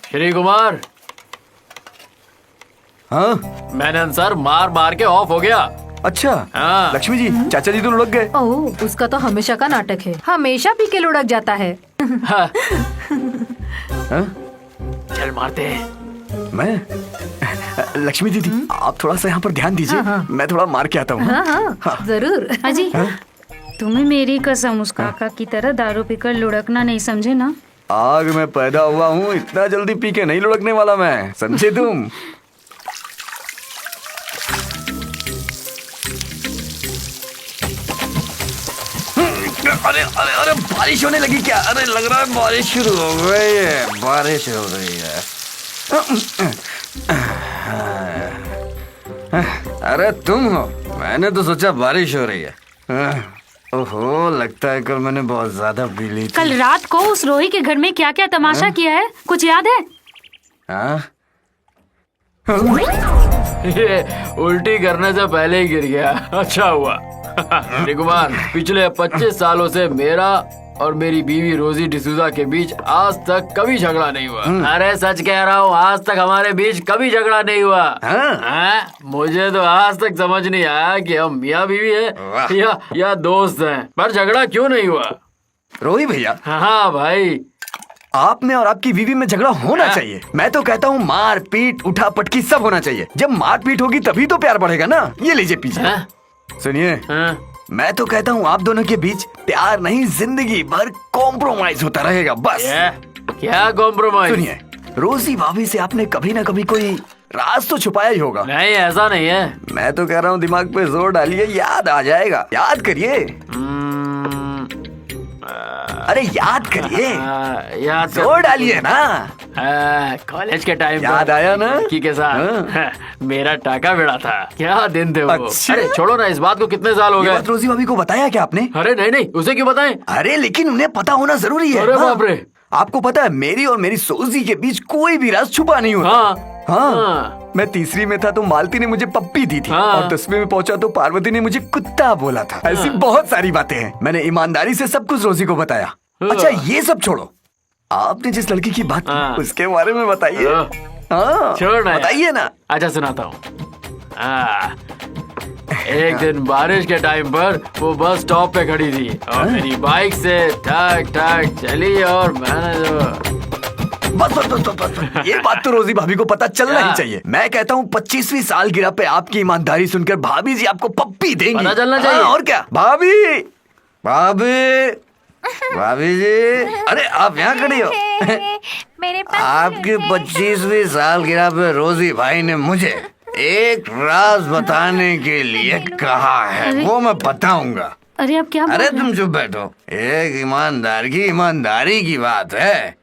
श्री कुमार। हाँ, मैंने आंसर मार मार के ऑफ हो गया। अच्छा। हाँ। लक्ष्मी जी, चाचा जी तो लुढ़क गए। ओह, उसका तो हमेशा का नाटक है, हमेशा पी के लुढ़क जाता है। हाँ? चल मारते हैं। मैं लक्ष्मी दीदी, आप थोड़ा सा यहाँ पर ध्यान दीजिए। मैं थोड़ा मार के आता हूँ। हाँ, जरूर। अजी, तुम्हें मेरी कसम उस काका की तरह दारू पीकर लुढ़कना नहीं, समझे ना? आग में पैदा हुआ हूँ, इतना जल्दी पी के नहीं लुढ़कने वाला मैं, समझे तुम? अरे अरे अरे, बारिश होने लगी क्या? अरे लग रहा है बारिश शुरू हो गई है। बारिश हो रही है। अरे तुम हो? मैंने तो सोचा बारिश हो रही है। ओहो, लगता है कल मैंने बहुत ज्यादा पी ली थी। कल रात को उस रोही के घर में क्या क्या तमाशा किया है, कुछ याद है? हाँ? ये उल्टी करने से पहले ही गिर गया। अच्छा हुआ। श्री कुमार, पिछले 25 सालों से मेरा और मेरी बीवी रोजी डिसूजा के बीच आज तक कभी झगड़ा नहीं हुआ। अरे सच कह रहा हूँ, आज तक हमारे बीच कभी झगड़ा नहीं हुआ। हाँ? मुझे तो आज तक समझ नहीं आया कि हम मियाँ बीवी है या दोस्त हैं, पर झगड़ा क्यों नहीं हुआ? रोही भैया, हाँ भाई, आप में और आपकी बीवी में झगड़ा होना चाहिए। मैं तो कहता हूँ मार पीट उठा पटकी सब होना चाहिए। जब मार पीट होगी तभी तो प्यार बढ़ेगा ना। ये लीजिए पीछे। हाँ? सुनिए, हाँ? मैं तो कहता हूँ आप दोनों के बीच प्यार नहीं जिंदगी भर कॉम्प्रोमाइज होता रहेगा बस। क्या कॉम्प्रोमाइज? सुनिए, रोजी भाभी से आपने कभी ना कभी कोई राज तो छुपाया ही होगा। नहीं, ऐसा नहीं है। मैं तो कह रहा हूँ दिमाग पे जोर डालिए, याद आ जाएगा। याद करिए, अरे याद करिए, याद जोर डालिए ना। कॉलेज के टाइम याद आया ना? लड़की के साथ मेरा टाका भिड़ा था। क्या दिन थे वो। अच्छा। अरे छोड़ो ना, इस बात को कितने साल हो ये गए। बात रोजी भाभी को बताया क्या आपने? अरे नहीं नहीं, उसे क्यों बताएं? अरे लेकिन उन्हें पता होना जरूरी है। अरे हाँ। बाप रे। आपको पता है मेरी और मेरी सोजी के बीच कोई भी राज छुपा नहीं होता। हाँ। हाँ। मैं तीसरी में था तो मालती ने मुझे पप्पी दी थी। हाँ। और 10वीं में पहुंचा तो पार्वती ने मुझे कुत्ता बोला था। ऐसी बहुत सारी बातें हैं। मैंने ईमानदारी से सब कुछ रोजी को बताया। अच्छा ये सब छोड़ो, आपने जिस लड़की की बात हाँ। की उसके बारे में बताइए। हाँ छोड़ ना, बताइए ना। अच्छा सुनाता हूँ। एक दिन बारिश के टाइम पर वो बस स्टॉप पे खड़ी थी और मेरी बाइक से ठक ठक चली और मैंने जो बस बस बस बस बस। ये बात तो रोजी भाभी को पता चलना ही चाहिए। मैं कहता हूँ 25वीं सालगिरह पे आपकी ईमानदारी सुनकर भाभी जी आपको पप्पी देंगी। पता चलना चाहिए। और क्या भाभी, भाभी, भाभी जी, अरे आप यहाँ खड़ी हो। मेरे पास आपकी 25वीं सालगिरह पे रोजी भाई ने मुझे एक राज बताने के लिए कहा है। वो मैं बताऊंगा। अरे आप क्या बोल अरे रहे हैं? तुम चुप बैठो। एक ईमानदारी की बात है।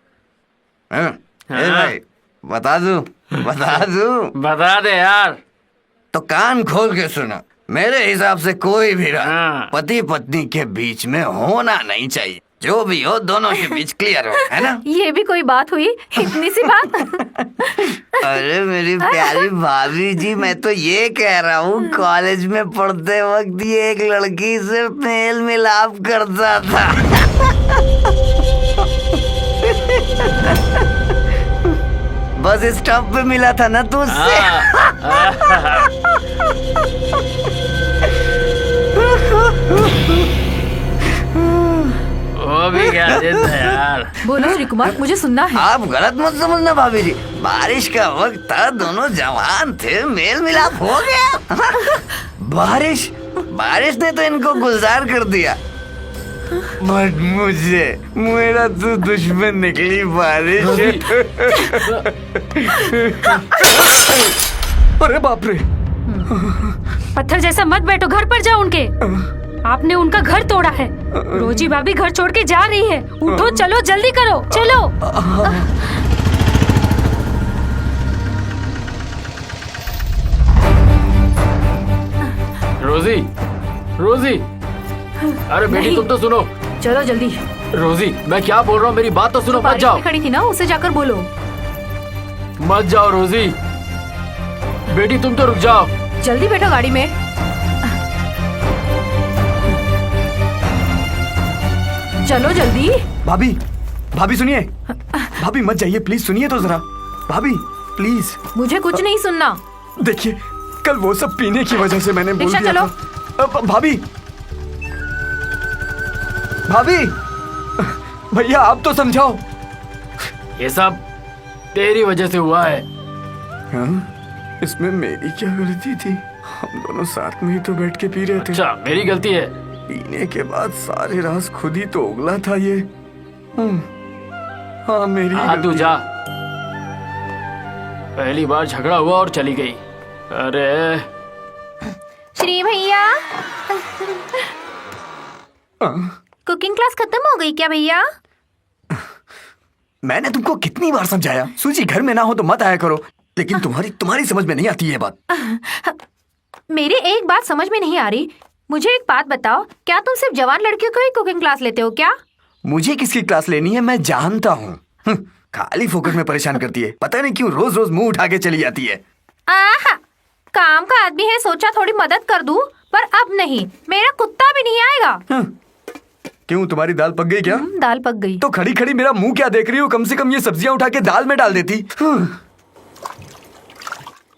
हाँ? ए भाई बता दूं? बता दे यार। तो कान खोल के सुनो। मेरे हिसाब से कोई भी राज हाँ। पति पत्नी के बीच में होना नहीं चाहिए। जो भी हो दोनों के बीच क्लियर हो, है ना? ये भी कोई बात हुई? इतनी सी बात। अरे मेरी प्यारी भाभी जी, मैं तो ये कह रहा हूँ कॉलेज में पढ़ते वक्त ये एक लड़की से मेल मिलाप करता था। बस स्टॉप पे मिला था ना तो उससे। वो भी क्या दिन था यार। बोलो श्री कुमार, मुझे सुनना है। आप गलत मत समझना भाभी जी, बारिश का वक्त था, दोनों जवान थे, मेल मिलाप हो गया। बारिश ने तो इनको गुलजार कर दिया, बट मुझे मेरा तो दुश्मन निकली बारिश। अरे बाप रे। पत्थर जैसा मत बैठो, घर पर जाओ उनके। आपने उनका घर तोड़ा है। रोजी भाभी घर छोड़ के जा रही है। उठो, चलो, जल्दी करो, चलो। रोजी, अरे बेटी तुम तो सुनो। चलो जल्दी। रोजी मैं क्या बोल रहा हूँ, मेरी बात तो सुनो। मत बारिश जाओ, में खड़ी थी ना, उसे जाकर बोलो। मत जाओ रोजी। बेटी तुम तो रुक जाओ। जल्दी बैठो गाड़ी में। चलो जल्दी। भाभी सुनिए। भाभी मत जाइए प्लीज, सुनिए तो जरा। भाभी प्लीज। मुझे कुछ नहीं सुनना। देखिए कल वो सब पीने की वजह से मैंने बोल रिक्शा दिया चलो। था। भाभी भैया आप तो समझाओ। ये सब तेरी वजह से हुआ है। हाँ? इसमें मेरी क्या गलती थी? हम दोनों साथ में ही तो बैठ के पी रहे थे। अच्छा मेरी गलती है। पीने के बाद सारे राज खुद ही तो उगला था ये। हाँ मेरी हाँ तू गलती। जा। पहली बार झगड़ा हुआ और चली गई। अरे श्री भैया, कुकिंग क्लास खत्म हो गई क्या भैया? मैंने तुमको कितनी बार समझाया सूजी घर में ना हो तो मत आया करो, लेकिन तुम्हारी समझ में नहीं आती ये बात। मेरी एक बात समझ में नहीं आ रही। मुझे एक बात बताओ, क्या तुम सिर्फ जवान लड़कियों को ही कुकिंग क्लास लेते हो क्या? मुझे किसकी क्लास लेनी है मैं जानता हूँ। खाली फोकट में परेशान करती है, पता नहीं क्यों रोज रोज मुंह उठा के चली जाती है। आहा, काम का आदमी है, सोचा थोड़ी मदद कर दूं, पर अब नहीं, मेरा कुत्ता भी नहीं आएगा। क्यों तुम्हारी दाल पक गई क्या? दाल पक गई। तो खड़ी खड़ी मेरा मुंह क्या देख रही हो? कम से कम ये सब्जियां उठा के दाल में डाल देती।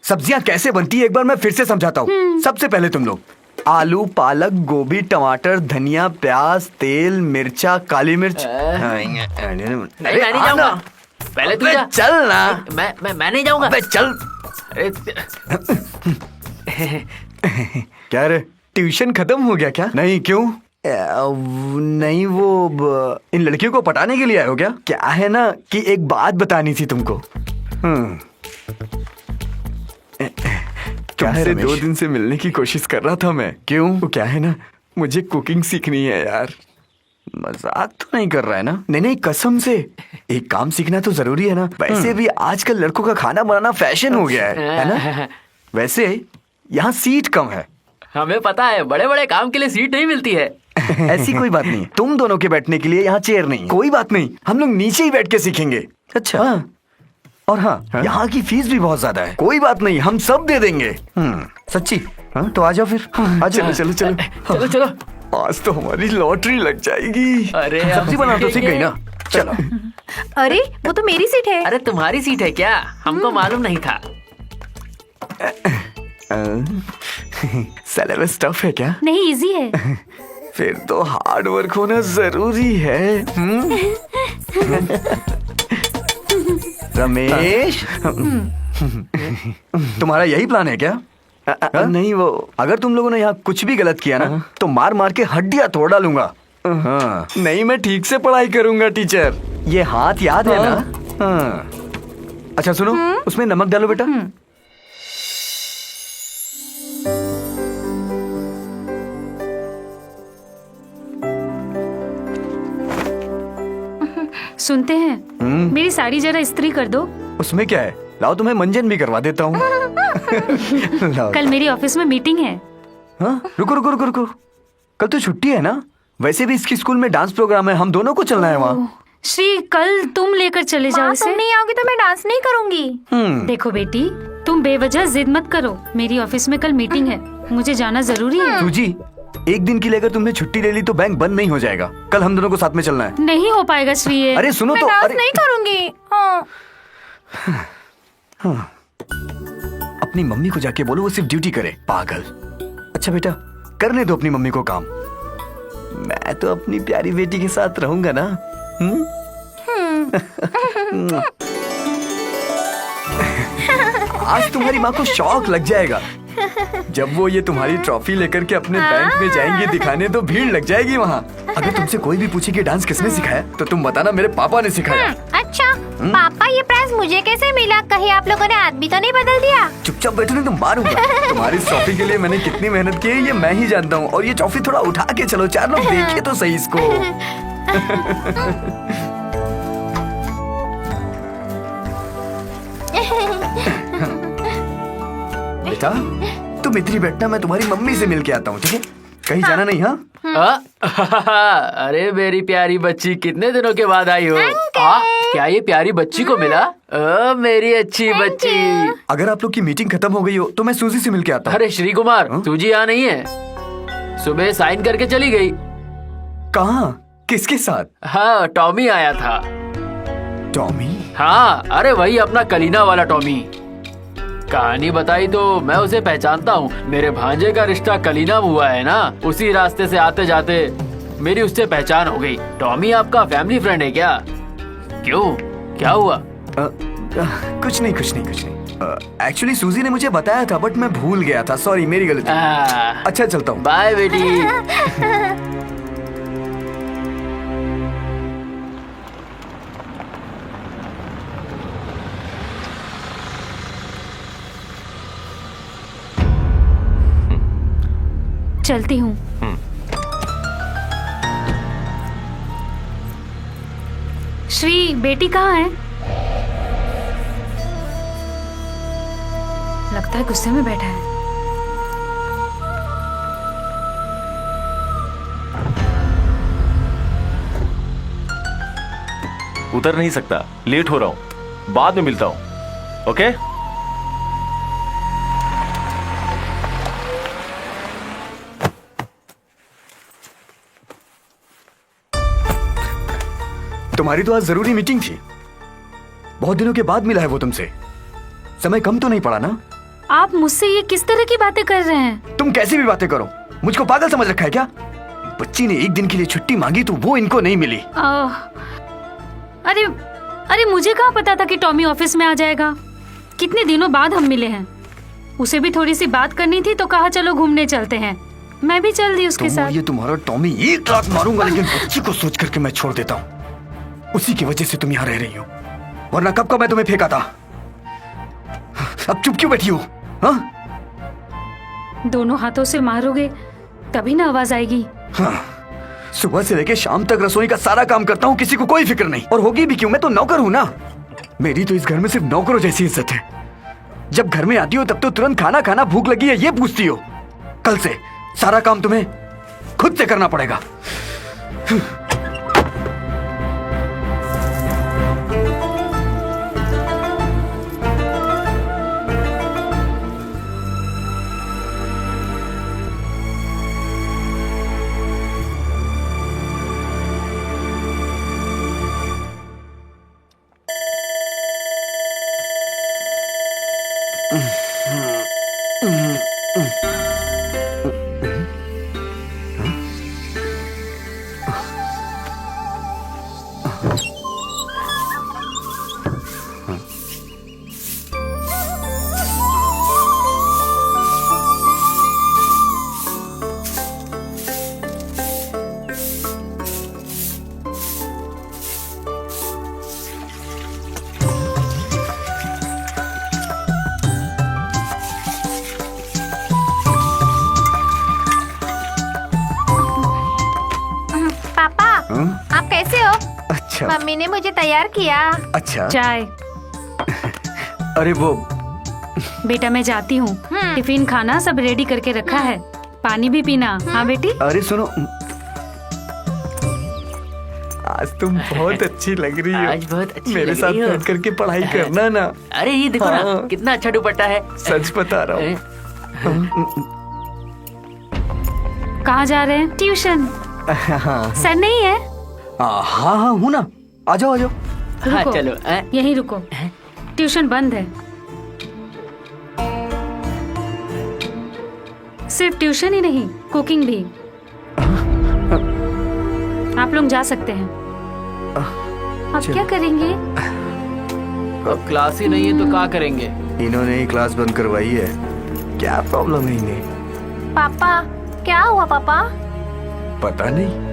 सब्जियां कैसे बनती है एक बार मैं फिर से समझाता हूँ। सबसे पहले तुम लोग आलू, पालक, गोभी, टमाटर, धनिया, प्याज, तेल, मिर्चा, काली मिर्च। नहीं मैं नहीं जाऊंगा, पहले तू जा। चल ना। मैं नहीं जाऊंगा। अबे चल। अरे क्या रे, ट्यूशन खत्म हो गया क्या? नहीं, क्यों? नहीं, इन लड़कियों को पटाने के लिए आए हो क्या? क्या है ना कि एक बात बतानी थी तुमको। तुमसे 2 दिन से मिलने की कोशिश कर रहा था मैं। क्यों? वो क्या है ना, मुझे कुकिंग सीखनी है यार। मजाक तो नहीं कर रहा है ना? नहीं, कसम से। एक काम सीखना तो जरूरी है ना। वैसे भी आजकल लड़कों का खाना बनाना फैशन हो गया है ना? वैसे यहाँ सीट कम है। हमें पता है, बड़े बड़े काम के लिए सीट नहीं मिलती है। ऐसी कोई बात नहीं है। तुम दोनों के बैठने के लिए यहाँ चेयर नहीं है। कोई बात नहीं, हम लोग नीचे ही बैठ के सीखेंगे। अच्छा। हाँ। और हाँ, यहाँ की फीस भी बहुत ज्यादा है। कोई बात नहीं, हम सब दे देंगे। सच्ची? हाँ, तो आ जाओ फिर। आ चलो चलो चलो चलो चलो। आज तो हमारी लॉटरी लग जाएगी। अरे सब्जी बनाना तो सीख गई ना? चलो। अरे वो तो मेरी सीट है। अरे तुम्हारी सीट है क्या? हमको मालूम नहीं था। सिलेबस टफ है क्या? नहीं, इजी है। फिर तो हार्ड वर्क होना जरूरी है। रमेश, तुम्हारा यही प्लान है क्या? नहीं, वो अगर तुम लोगों ने यहाँ कुछ भी गलत किया ना तो मार मार के हड्डियां तोड़ डालूंगा। नहीं, मैं ठीक से पढ़ाई करूंगा टीचर। ये हाथ याद है ना? अच्छा सुनो, उसमें नमक डालो बेटा। सुनते हैं, मेरी साड़ी जरा इस्त्री कर दो। उसमें क्या है, लाओ तुम्हें मंजन भी करवा देता हूँ। कल मेरी ऑफिस में मीटिंग है। हाँ, रुको रुको रुको रुको, कल तो छुट्टी है ना? वैसे भी इसकी स्कूल में डांस प्रोग्राम है, हम दोनों को चलना है वहाँ। श्री, कल तुम लेकर चले जाओ इसे। तुम नहीं आओगी तो मैं डांस नहीं करूंगी। देखो बेटी, तुम बेवजह जिद मत करो। मेरी ऑफिस में कल मीटिंग है, मुझे जाना जरूरी है। सूजी, एक दिन के लिए अगर तुमने छुट्टी ले ली तो बैंक बंद नहीं हो जाएगा। कल हम दोनों को साथ में चलना है। नहीं हो पाएगा श्री। अरे सुनो मैं तो। डांस अरे नहीं करूंगी। हाँ। अपनी मम्मी को जाके बोलो वो सिर्फ ड्यूटी करे, पागल। अच्छा बेटा, करने दो अपनी मम्मी को काम। मैं तो अपनी प्यारी बेटी के साथ रहूंगा ना। आज तुम्हारी माँ को शौक लग जाएगा। जब वो ये तुम्हारी ट्रॉफी लेकर के अपने बैंक में जाएंगे दिखाने तो भीड़ लग जाएगी वहाँ। अगर तुमसे कोई भी पूछे कि डांस किसने सिखाया तो तुम बताना मेरे पापा ने सिखाया। अच्छा पापा, ये प्राइज मुझे कैसे मिला? कहीं आप लोगों ने हाथ भी तो नहीं बदल दिया? चुपचाप बैठो नहीं तो मारूंगा। तुम्हारी इस ट्रॉफी के लिए मैंने कितनी मेहनत की है ये मैं ही जानता हूँ। और ये ट्रॉफी थोड़ा उठा के चलो, 4 लोग देखे तो सही इसको। बेटा तुम इतनी बैठना, मैं तुम्हारी मम्मी से मिल के आता हूँ, ठीक है? कहीं जाना नहीं। हाँ, अरे मेरी प्यारी बच्ची, कितने दिनों के बाद आई हो? क्या ये प्यारी बच्ची को मिला? मेरी अच्छी बच्ची। अगर आप लोग की मीटिंग खत्म हो गई हो तो मैं सूजी से मिल के आता हूँ। अरे श्री कुमार, सूजी यहाँ नहीं है। सुबह साइन करके चली गई। कहाँ? किसके साथ? हाँ, टॉमी आया था। टॉमी? हाँ, अरे वही अपना कलीना वाला टॉमी। कहानी बताई तो मैं उसे पहचानता हूँ। मेरे भांजे का रिश्ता कलीना हुआ है ना, उसी रास्ते से आते जाते मेरी उससे पहचान हो गई। टॉमी आपका फैमिली फ्रेंड है क्या? क्यों, क्या हुआ? कुछ नहीं कुछ नहीं कुछ नहीं। एक्चुअली सूजी ने मुझे बताया था बट मैं भूल गया था, सॉरी मेरी गलती। अच्छा चलता हूँ। बाय बेटी। चलती हूँ। श्री, बेटी कहाँ है? लगता है गुस्से में बैठा है। उतर नहीं सकता, लेट हो रहा हूँ, बाद में मिलता हूँ। ओके? तुम्हारी तो आज जरूरी मीटिंग थी। बहुत दिनों के बाद मिला है वो तुमसे। समय कम तो नहीं पड़ा ना? आप मुझसे ये किस तरह की बातें कर रहे हैं? तुम कैसी भी बातें करो, मुझको पागल समझ रखा है क्या? बच्ची ने एक दिन के लिए छुट्टी मांगी तो वो इनको नहीं मिली। अरे अरे मुझे कहाँ पता था कि टॉमी ऑफिस में आ जाएगा। कितने दिनों बाद हम मिले हैं। उसे भी थोड़ी सी बात करनी थी तो कहा चलो घूमने चलते हैं। मैं भी चल दी उसके साथ। ये तुम्हारा टॉमी 1 लाख मारूंगा, लेकिन बच्ची को सोच करके मैं छोड़ देता हूँ। उसी की वजह से तुम यहाँ रह रही हो, वरना कब का मैं तुम्हें फेंका था। अब चुप क्यों बैठी हो? हाँ? दोनों हाथों से मारोगे तभी ना आवाज आएगी। हाँ, सुबह से लेके शाम तक रसोई का सारा काम करता हूँ, किसी को कोई फिक्र नहीं। और होगी भी क्यों, मैं तो नौकर हूँ ना। मेरी तो इस घर में सिर्फ नौकरों जैसी इज्जत है। जब घर में आती हो तब तो तुरंत खाना खाना, भूख लगी है ये पूछती हो। कल से सारा काम तुम्हें खुद से करना पड़ेगा। पापा, आप कैसे हो? अच्छा मम्मी ने मुझे तैयार किया। अच्छा। चाय। अरे वो बेटा मैं जाती हूँ। टिफिन खाना सब रेडी करके रखा है। पानी भी पीना। हाँ बेटी। अरे सुनो, आज तुम बहुत अच्छी लग रही हो। आज बहुत अच्छी मेरे लग साथ रही हो। बैठ करके पढ़ाई करना ना। अरे ये देखो हाँ। ना कितना अच्छा दुपट्टा है। सच बता रहा हूँ। कहाँ जा रहे हैं? ट्यूशन। सर नहीं है? हाँ हाँ हूँ ना। आ जाओ आ जाओ। हाँ रुको। चलो। यहीं रुको। ट्यूशन बंद है। सिर्फ ट्यूशन ही नहीं, कुकिंग भी। आप लोग जा सकते हैं। आप क्या करेंगे? अब क्लास ही नहीं है तो क्या करेंगे? इन्होंने ही क्लास बंद करवाई है। क्या प्रॉब्लम है इन्हें? पापा, क्या हुआ पापा? पता नहीं।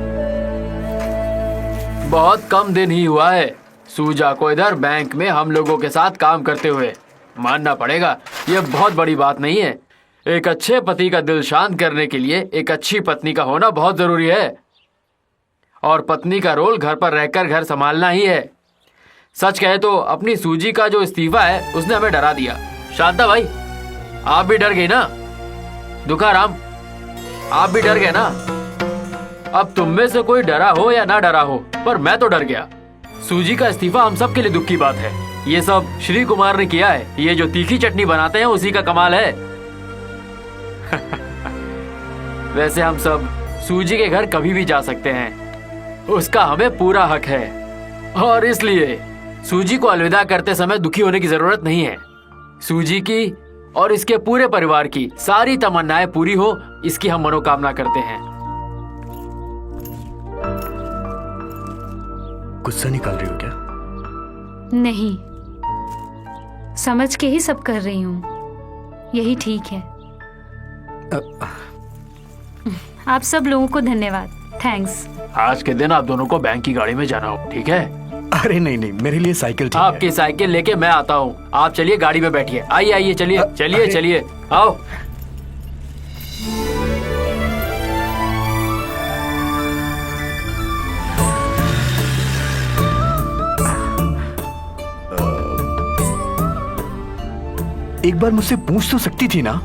बहुत कम दिन ही हुआ है सूजा को इधर बैंक में हम लोगों के साथ काम करते हुए। मानना पड़ेगा ये बहुत बड़ी बात नहीं है। एक अच्छे पति का दिल शांत करने के लिए एक अच्छी पत्नी का होना बहुत जरूरी है। और पत्नी का रोल घर पर रहकर घर संभालना ही है। सच कहे तो अपनी सूजी का जो इस्तीफा है उसने हमें डरा दिया। शांता भाई, आप भी डर गई ना? दुखाराम, आप भी डर गए ना? अब तुम में से कोई डरा हो या ना डरा हो, पर मैं तो डर गया। सूजी का इस्तीफा हम सब के लिए दुख की बात है। ये सब श्री कुमार ने किया है। ये जो तीखी चटनी बनाते हैं उसी का कमाल है। वैसे हम सब सूजी के घर कभी भी जा सकते हैं, उसका हमें पूरा हक है। और इसलिए सूजी को अलविदा करते समय दुखी होने की जरूरत नहीं है। सूजी की और इसके पूरे परिवार की सारी तमन्नाएं पूरी हो, इसकी हम मनोकामना करते हैं। गुस्सा निकाल रही हो क्या? नहीं, समझ के ही सब कर रही हूँ। यही ठीक है। आप सब लोगों को धन्यवाद। थैंक्स। आज के दिन आप दोनों को बैंक की गाड़ी में जाना हो, ठीक है? अरे नहीं नहीं, मेरे लिए साइकिल ठीक है। आपकी साइकिल लेके मैं आता हूँ। आप चलिए गाड़ी में बैठिए। आइए आइए, चलिए चलिए चलिए, आओ। एक बार मुझसे पूछ तो सकती थी ना?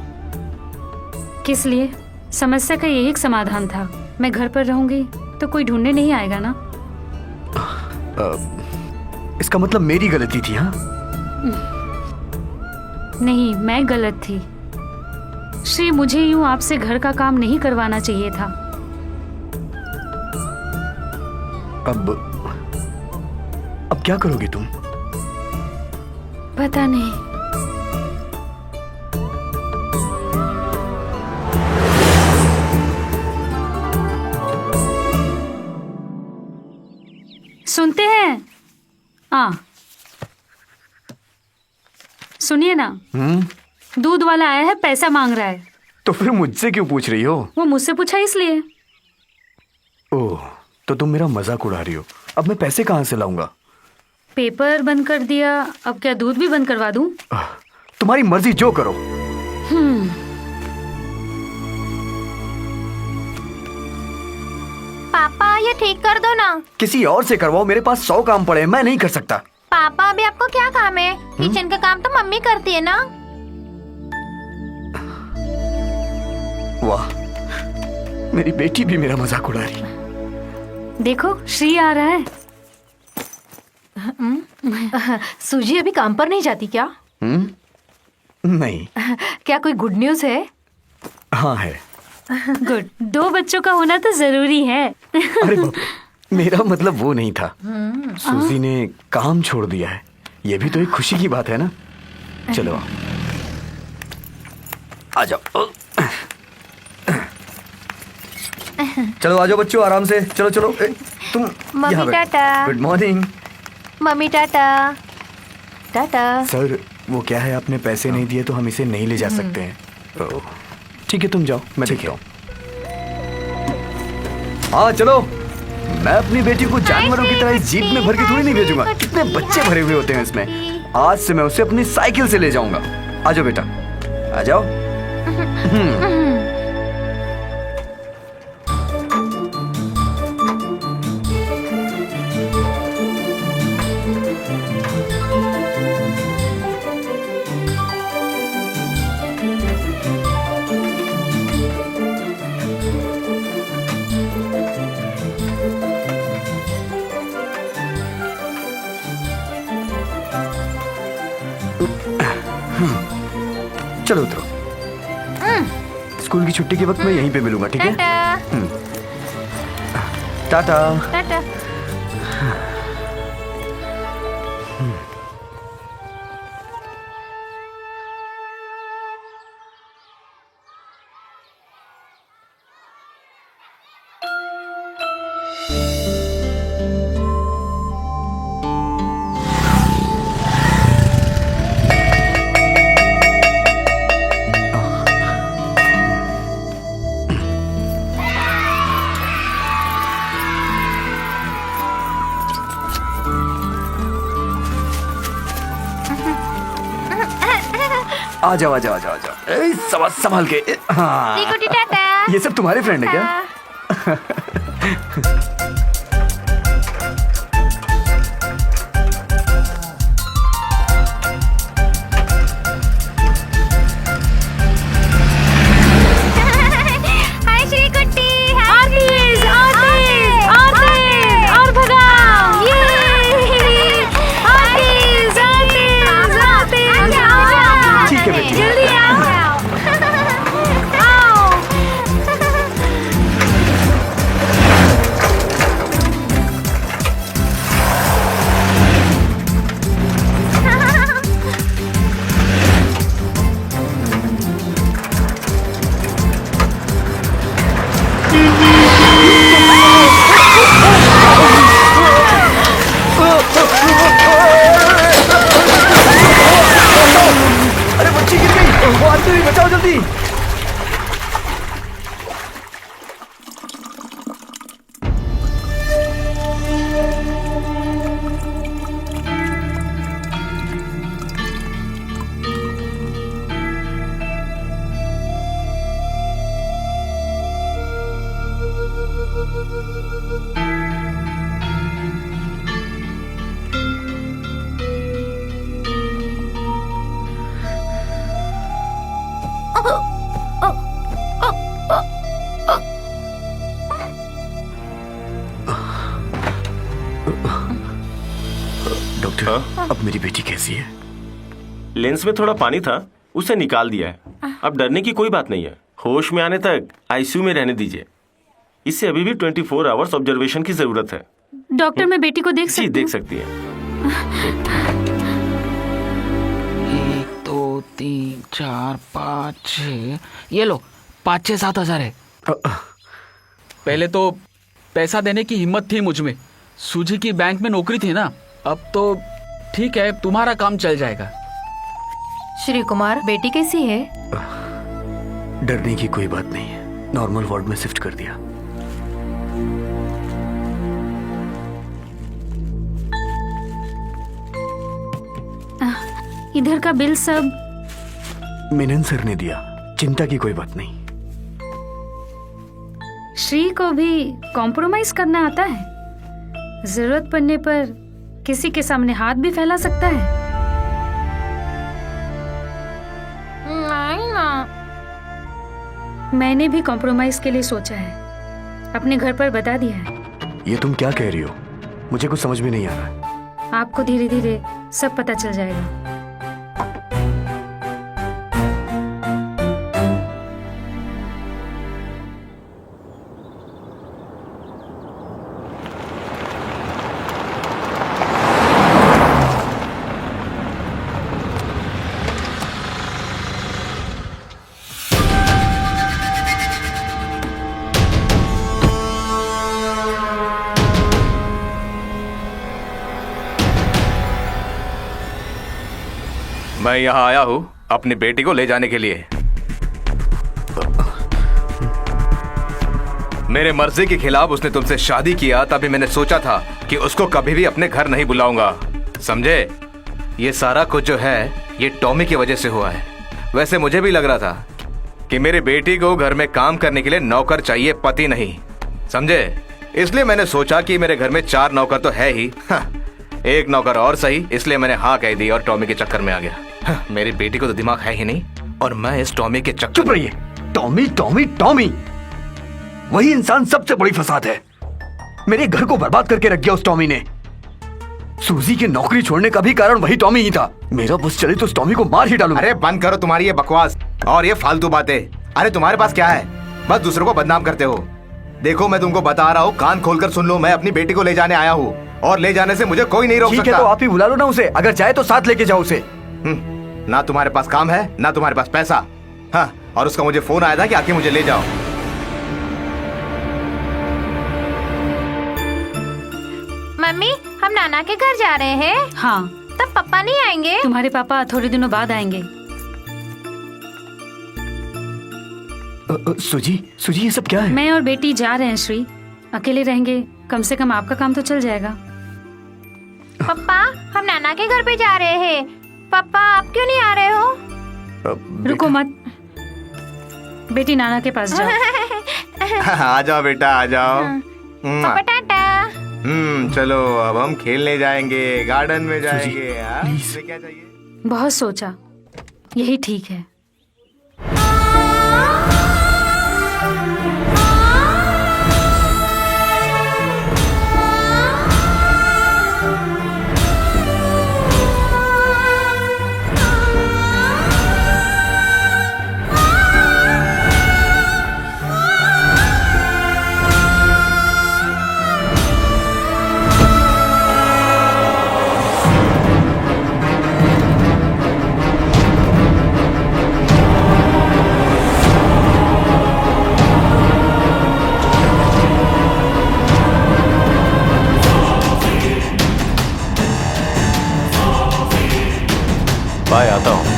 किस लिए? समस्या का यही एक समाधान था। मैं घर पर रहूंगी तो कोई ढूंढने नहीं आएगा ना। इसका मतलब मेरी गलती थी? हाँ, नहीं, मैं गलत थी। श्री, मुझे यूं आपसे घर का काम नहीं करवाना चाहिए था। अब क्या करोगी तुम? पता नहीं। सुनते हैं? हाँ, सुनिए ना, दूध वाला आया है, पैसा मांग रहा है। तो फिर मुझसे क्यों पूछ रही हो? वो मुझसे पूछा इसलिए। ओह, तो तुम मेरा मजाक उड़ा रही हो। अब मैं पैसे कहाँ से लाऊंगा? पेपर बंद कर दिया, अब क्या दूध भी बंद करवा दूं? तुम्हारी मर्जी, जो करो। पापा ये ठीक कर दो ना। किसी और से करवाओ, मेरे पास 100 काम पड़े हैं, मैं नहीं कर सकता। पापा अभी आपको क्या काम है? किचन का काम तो मम्मी करती है ना। वाह, मेरी बेटी भी मेरा मजाक उड़ा रही है। देखो, श्री आ रहा है। सूजी अभी काम पर नहीं जाती क्या? नहीं। क्या कोई गुड न्यूज है? हाँ है। गुड, 2 बच्चों का होना तो जरूरी है। अरे बाप रे, मेरा मतलब वो नहीं था। सूजी ने काम छोड़ दिया है, ये भी तो एक खुशी की बात है ना। चलो आ जाओ। चलो आ जाओ बच्चों, आराम से। चलो चलो, तुम मम्मी यहाँ बैठो। Tata. Good morning. Mummy Tata. Tata. Sir, वो क्या है, आपने पैसे नहीं दिए तो हम इसे नहीं ले जा सकते हैं। ओह, ठीक है, तुम जाओ, मैं देखता हूँ। हाँ चलो। मैं अपनी बेटी को जानवरों की तरह इस जीप में भर के थोड़ी नहीं भेजूंगा। कितने बच्चे भरे हुए होते हैं इसमें। आज से मैं उसे अपनी साइकिल से ले जाऊंगा। आ जाओ बेटा, आ जाओ। चलो उतरो। स्कूल की छुट्टी के वक्त मैं यहीं पे मिलूंगा, ठीक है? टाटा। टाटा। आ जाओ आ जाओ आ जाओ आ जाओ। संभाल के। हाँ, टिकुटी टाटा। ये सब तुम्हारे फ्रेंड है क्या? हाय श्री कुट्टी। आरतीज, आरतीज, आरतीज, और भगाओ। ये आरतीज, आरतीज, आरतीज, आओ। ठीक है बेटी। जल्दी आओ। आओ। अरे बच्ची गिर गई, वो आती हुई, बचाओ जल्दी। डॉक्टर, हाँ? अब मेरी बेटी कैसी है? लेंस में थोड़ा पानी था, उसे निकाल दिया है। अब डरने की कोई बात नहीं है। होश में आने तक आईसीयू में रहने दीजिए। इसे अभी भी 24 आवर्स ऑब्जर्वेशन की जरूरत है। डॉक्टर, मैं बेटी को देख जी सकती देख हूँ? सकती है। 1 2 3 4 5 6, ये लो 5 6 7 हजार है। पहले तो पैसा देने की हिम्मत थी मुझ में, सूजी की बैंक में नौकरी थी ना, अब तो ठीक है, तुम्हारा काम चल जाएगा। श्री कुमार, बेटी कैसी है? डरने की कोई बात नहीं है, नॉर्मल वार्ड में शिफ्ट कर दिया। इधर का बिल सब मेनन सर ने दिया, चिंता की कोई बात नहीं। श्री को भी कॉम्प्रोमाइज करना आता है, जरूरत पड़ने पर किसी के सामने हाथ भी फैला सकता है। नहीं ना। मैंने भी कॉम्प्रोमाइज के लिए सोचा है, अपने घर पर बता दिया है। ये तुम क्या कह रही हो? मुझे कुछ समझ में नहीं आ रहा। आपको धीरे धीरे सब पता चल जाएगा। मैं यहाँ आया हूँ अपनी बेटी को ले जाने के लिए। मेरे मर्जी के खिलाफ उसने तुमसे शादी किया, तभी मैंने सोचा था कि उसको कभी भी अपने घर नहीं बुलाऊंगा, समझे? ये सारा कुछ जो है ये टॉमी की वजह से हुआ है। वैसे मुझे भी लग रहा था कि मेरी बेटी को घर में काम करने के लिए नौकर चाहिए, पति नहीं, समझे? इसलिए मैंने सोचा कि मेरे घर में 4 नौकर तो है ही, एक नौकर और सही, इसलिए मैंने हाँ कह दी और टॉमी के चक्कर में आ गया। मेरी बेटी को तो दिमाग है ही नहीं और मैं इस टॉमी के चक्कर। चुप रहिए। टॉमी टॉमी टॉमी, वही इंसान सबसे बड़ी फसाद है। मेरे घर को बर्बाद करके रख गया उस टॉमी ने। सूजी की नौकरी छोड़ने का भी कारण वही टॉमी ही था। मेरा बस चले तो उस टॉमी को मार ही डालूं। अरे बंद करो तुम्हारी ये बकवास और ये फालतू बातें। अरे तुम्हारे पास क्या है? बस दूसरों को बदनाम करते हो। देखो मैं तुमको बता रहा हूँ, कान खोलकर सुन लो, मैं अपनी बेटी को ले जाने आया हूँ और ले जाने से मुझे कोई नहीं रोक सकता। ठीक है तो आप ही बुला लो ना उसे, अगर चाहे तो साथ लेके जाओ उसे। ना तुम्हारे पास काम है ना तुम्हारे पास पैसा। हाँ, और उसका मुझे फोन आया था कि आके मुझे ले जाओ। मम्मी, हम नाना के घर जा रहे हैं। हाँ, तब पापा नहीं आएंगे? तुम्हारे पापा थोड़े दिनों बाद आएंगे। सूजी सूजी ये सब क्या है? मैं और बेटी जा रहे हैं श्री, अकेले रहेंगे, कम से कम आपका काम तो चल जाएगा। पापा, हम नाना के घर पे जा रहे हैं। पापा, आप क्यों नहीं आ रहे हो? रुको मत, बेटी नाना के पास जाओ। आ जाओ बेटा, आ जाओ। पापा टाटा। चलो अब हम खेलने जाएंगे, गार्डन में जाएंगे। हाँ? प्लीज। तुम्हें क्या चाहिए? बहुत सोचा, यही ठीक है। बाय, आता हूँ।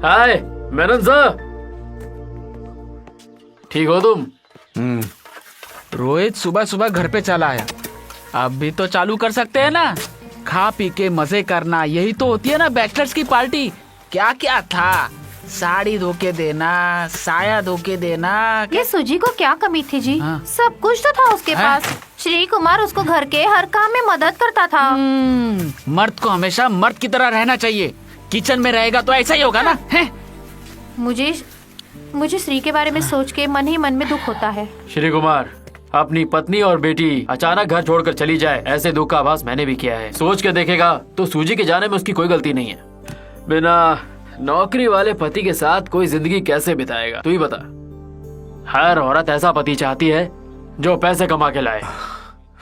हाय मेनन सर, ठीक हो तुम? रोहित सुबह सुबह घर पे चला आया, अब भी तो चालू कर सकते हैं ना, खा पी के मजे करना, यही तो होती है ना बैचलर्स की पार्टी। क्या क्या था, साड़ी धो के देना, साया धो के देना। ये सूजी को क्या कमी थी जी? हाँ। सब कुछ तो था उसके हाँ। पास। श्री कुमार उसको घर के हर काम में मदद करता था। मर्द को हमेशा मर्द की तरह रहना चाहिए, किचन में रहेगा तो ऐसा ही होगा ना। है? मुझे श्री के बारे में सोच के मन ही मन में दुख होता है। श्री कुमार, अपनी पत्नी और बेटी अचानक घर छोड़कर चली जाए, ऐसे दुख का आभास मैंने भी किया है। सोच के देखेगा तो सूजी के जाने में उसकी कोई गलती नहीं है। बिना नौकरी वाले पति के साथ कोई जिंदगी कैसे बिताएगा, तू ही बता। हर औरत ऐसा पति चाहती है जो पैसे कमा के लाए।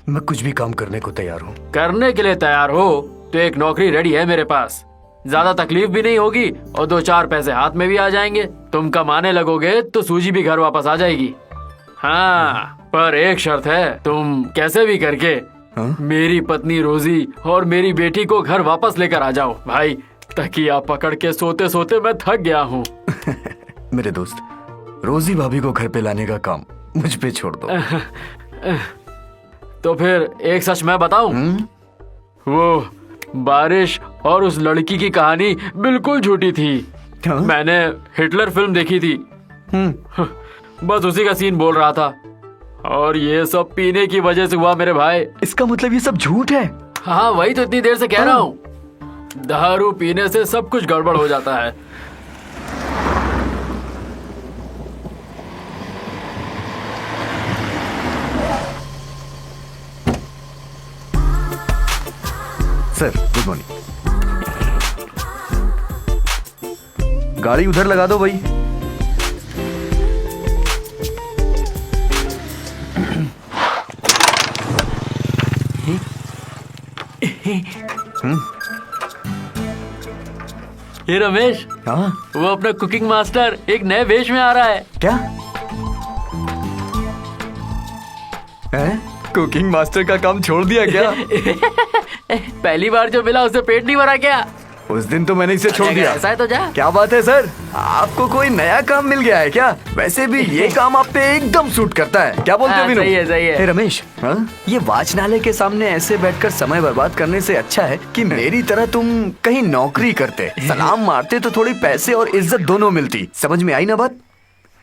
मैं कुछ भी काम करने को तैयार हूँ। करने के लिए तैयार हो तो एक नौकरी रेडी है मेरे पास। ज्यादा तकलीफ भी नहीं होगी और 2-4 पैसे हाथ में भी आ जाएंगे। तुम कमाने लगोगे तो सूजी भी घर वापस आ जाएगी। हाँ, पर एक शर्त है, तुम कैसे भी करके मेरी पत्नी रोजी और मेरी बेटी को घर वापस लेकर आ जाओ। भाई, तकिया पकड़ के सोते सोते मैं थक गया हूँ। मेरे दोस्त, रोजी भाभी को घर पे लाने का काम मुझ पे छोड़ दो। तो फिर एक सच मैं बताऊं, वो बारिश और उस लड़की की कहानी बिल्कुल झूठी थी। मैंने हिटलर फिल्म देखी थी, बस उसी का सीन बोल रहा था, और ये सब पीने की वजह से हुआ मेरे भाई। इसका मतलब ये सब झूठ है? हाँ, वही तो इतनी देर से कह रहा हूँ। दारू पीने से सब कुछ गड़बड़ हो जाता है। Sir, good morning. गाड़ी उधर लगा दो भाई। ये रमेश, हाँ, वो अपना कुकिंग मास्टर एक नए वेश में आ रहा है। क्या है? कुकिंग मास्टर का काम छोड़ दिया क्या? पहली बार जो मिला उससे पेट नहीं भरा क्या? उस दिन तो मैंने इसे छोड़ दिया। ऐसा है तो जा। क्या बात है सर, आपको कोई नया काम मिल गया है क्या? वैसे भी ये काम आप पे एकदम सूट करता है। क्या बोलते हो विनोद? सही है, सही है। हे रमेश, हाँ? ये वाचनालय के सामने ऐसे बैठकर समय बर्बाद करने से अच्छा है कि मेरी तरह तुम कहीं नौकरी करते, सलाम मारते तो थोड़ी पैसे और इज्जत दोनों मिलती। समझ में आई ना बात?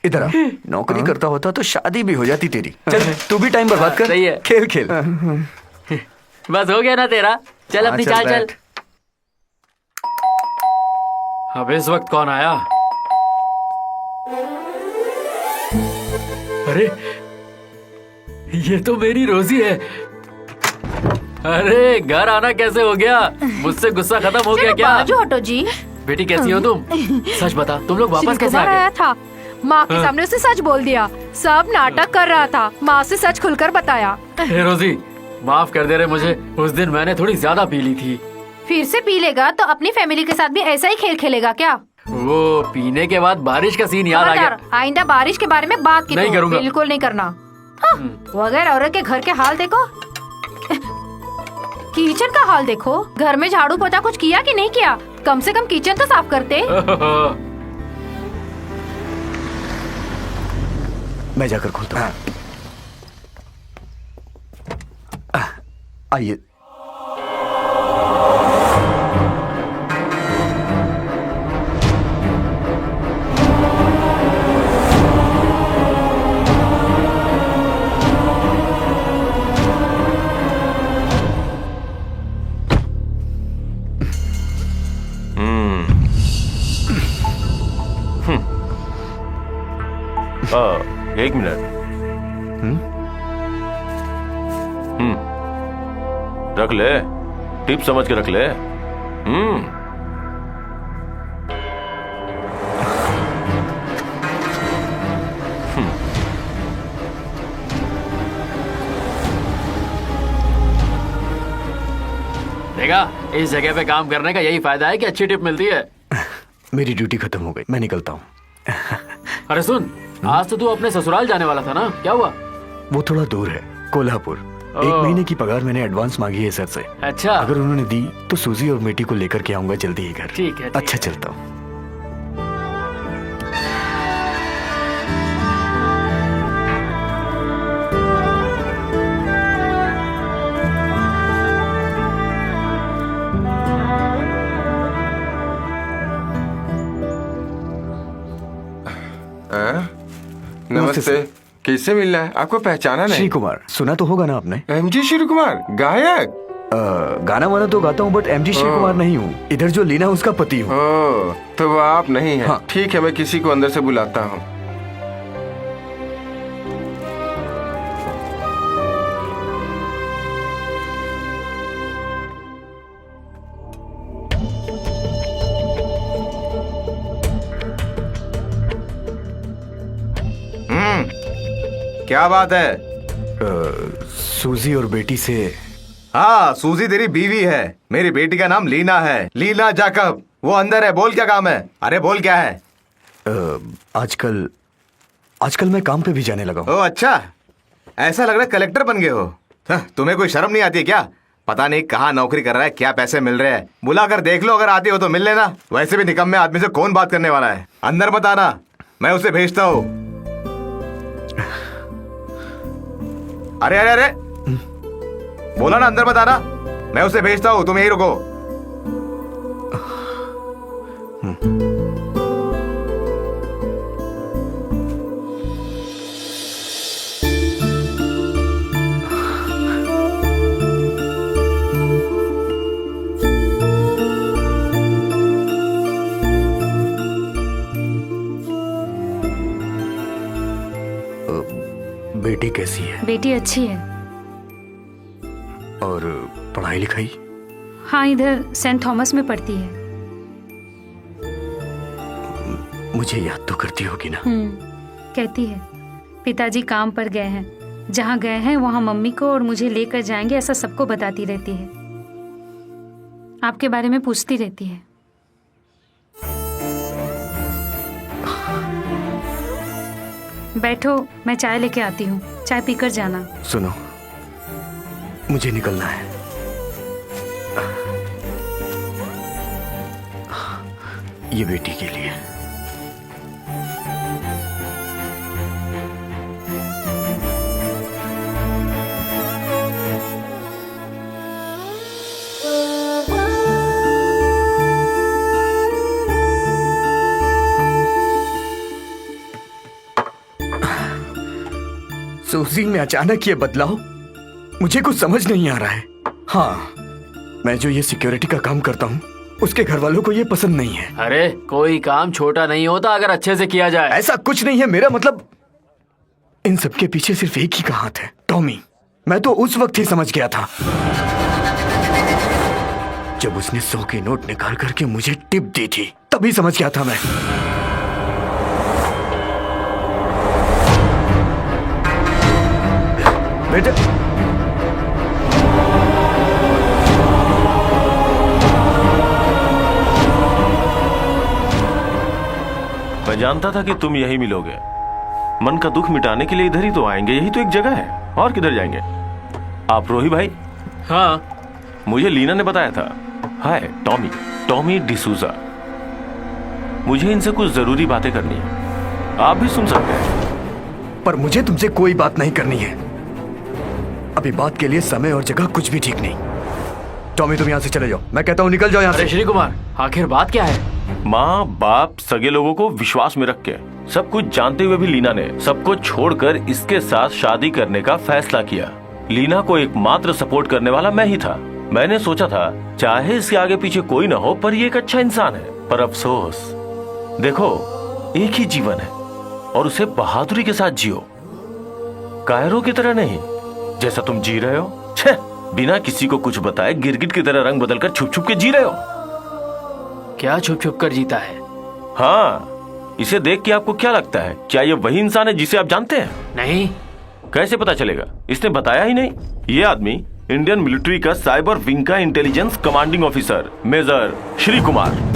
इधर आ, नौकरी करता होता तो शादी भी हो जाती तेरी। चल तू भी टाइम बर्बाद कर। सही है। खेल खेल। बस हो गया ना तेरा? चल अपनी चाल चल। बैठ। अब इस वक्त कौन आया? अरे, ये तो मेरी रोजी है। अरे, घर आना कैसे हो गया? मुझसे गुस्सा खत्म हो गया क्या? बाजू हटो जी। बेटी कैसी हो तुम? सच बता, तुम लोग वापस कैसे आ गए? आया था, माँ के सामने उसे सच बोल दिया। सब नाटक कर रहा था, माँ से सच खुलकर बताया। हे रोजी, माफ कर दे रहे मुझे। उस दिन मैंने थोड़ी ज्यादा पी ली थी। फिर से पी लेगा तो अपनी फैमिली के साथ भी ऐसा ही खेल खेलेगा क्या? वो पीने के बाद बारिश का सीन याद आ गया। खबरदार, आइंदा बारिश के बारे में बात की नहीं तो करूंगा। बिल्कुल नहीं करना। हाँ, वगैर औरत के घर के हाल देखो, किचन का हाल देखो। घर में झाड़ू पोछा कुछ किया कि नहीं किया? कम से कम किचन तो साफ करते। मैं जाकर खोलता हूँ। आइए। एक मिनट। रख ले, टिप समझ के रख ले। देखा, इस जगह पे काम करने का यही फायदा है कि अच्छी टिप मिलती है। मेरी ड्यूटी खत्म हो गई, मैं निकलता हूँ। अरे सुन, आज तो तू अपने ससुराल जाने वाला था ना, क्या हुआ? वो थोड़ा दूर है, कोल्हापुर। 1 महीने की पगार मैंने एडवांस मांगी है सर से। अच्छा, अगर उन्होंने दी तो सूजी और बेटी को लेकर के आऊंगा जल्दी ही घर। ठीक है। अच्छा, चलता हूँ। नमस्ते। किससे मिलना है? आपको पहचाना नहीं? श्री कुमार, सुना तो होगा ना आपने? एमजी श्री कुमार, गायक। गाना वाना तो गाता हूँ, बट एमजी श्री कुमार नहीं हूँ। इधर जो लीना उसका पति हूँ। ओह, तो वो आप नहीं हैं। हाँ। ठीक है, मैं किसी को अंदर से बुलाता हूँ। क्या बात है? सूजी और बेटी से। हाँ, सूजी तेरी बीवी है। मेरी बेटी का नाम लीना है, लीना जाकब। वो अंदर है, बोल क्या काम है? अरे बोल क्या है? आजकल मैं काम पे भी जाने लगा हूँ। ओ अच्छा, ऐसा लग रहा है कलेक्टर बन गए हो। तुम्हें कोई शर्म नहीं आती है क्या? पता नहीं कहाँ नौकरी कर रहा है, क्या पैसे मिल रहे हैं। बुला कर देख लो, अगर आती हो तो मिल लेना। वैसे भी निकम्मे आदमी से कौन बात करने वाला है। अंदर मत आना, मैं उसे भेजता हूँ। अरे अरे अरे, बोला ना अंदर मत आना, मैं उसे भेजता हूँ, तुम यही रुको। बेटी कैसी है? बेटी अच्छी है। और पढ़ाई लिखाई? हाँ, इधर सेंट थॉमस में पढ़ती है। मुझे याद तो करती होगी ना? कहती है पिताजी काम पर गए हैं, जहाँ गए हैं वहाँ मम्मी को और मुझे लेकर जाएंगे, ऐसा सबको बताती रहती है। आपके बारे में पूछती रहती है। बैठो, मैं चाय लेके आती हूँ, चाय पीकर जाना। सुनो, मुझे निकलना है। ये बेटी के लिए। सूजी में अचानक ये बदलाव, मुझे कुछ समझ नहीं आ रहा है। हाँ, मैं जो ये सिक्योरिटी का काम करता हूँ, उसके घर वालों को ये पसंद नहीं है। अरे कोई काम छोटा नहीं होता अगर अच्छे से किया जाए। ऐसा कुछ नहीं है, मेरा मतलब इन सबके पीछे सिर्फ एक ही का हाथ है, टॉमी। मैं तो उस वक्त ही समझ गया था जब उसने 100 के नोट निकाल करके मुझे टिप दी थी, तभी समझ गया था मैं। बेटा, मैं जानता था कि तुम यही मिलोगे। मन का दुख मिटाने के लिए इधर ही तो आएंगे, यही तो एक जगह है, और किधर जाएंगे? आप रोही भाई? हाँ, मुझे लीना ने बताया था। हाय, टॉमी, टॉमी डिसूजा। मुझे इनसे कुछ जरूरी बातें करनी है, आप भी सुन सकते हैं। पर मुझे तुमसे कोई बात नहीं करनी है। अभी बात के लिए समय और जगह कुछ भी ठीक नहीं। टॉमी, तुम यहाँ से चले जाओ, मैं कहता हूँ निकल जाओ यहाँ से। श्री कुमार, आखिर बात क्या है? माँ बाप सगे लोगों को विश्वास में रख के, सब कुछ जानते हुए भी लीना ने सबको छोड़कर इसके साथ शादी करने का फैसला किया। लीना को एकमात्र सपोर्ट करने वाला मैं ही था। मैंने सोचा था चाहे इसके आगे पीछे कोई ना हो, पर ये एक अच्छा इंसान है। पर अफसोस, देखो, एक ही जीवन है और उसे बहादुरी के साथ जियो, कायरों की तरह नहीं जैसा तुम जी रहे हो। छे, बिना किसी को कुछ बताए गिरगिट की तरह रंग बदलकर छुप छुप के जी रहे हो। क्या छुप छुप कर जीता है? हाँ, इसे देख के आपको क्या लगता है? क्या ये वही इंसान है जिसे आप जानते हैं? नहीं। कैसे पता चलेगा? इसने बताया ही नहीं। ये आदमी इंडियन मिलिट्री का साइबर विंग का intelligence commanding officer major Shri Kumar.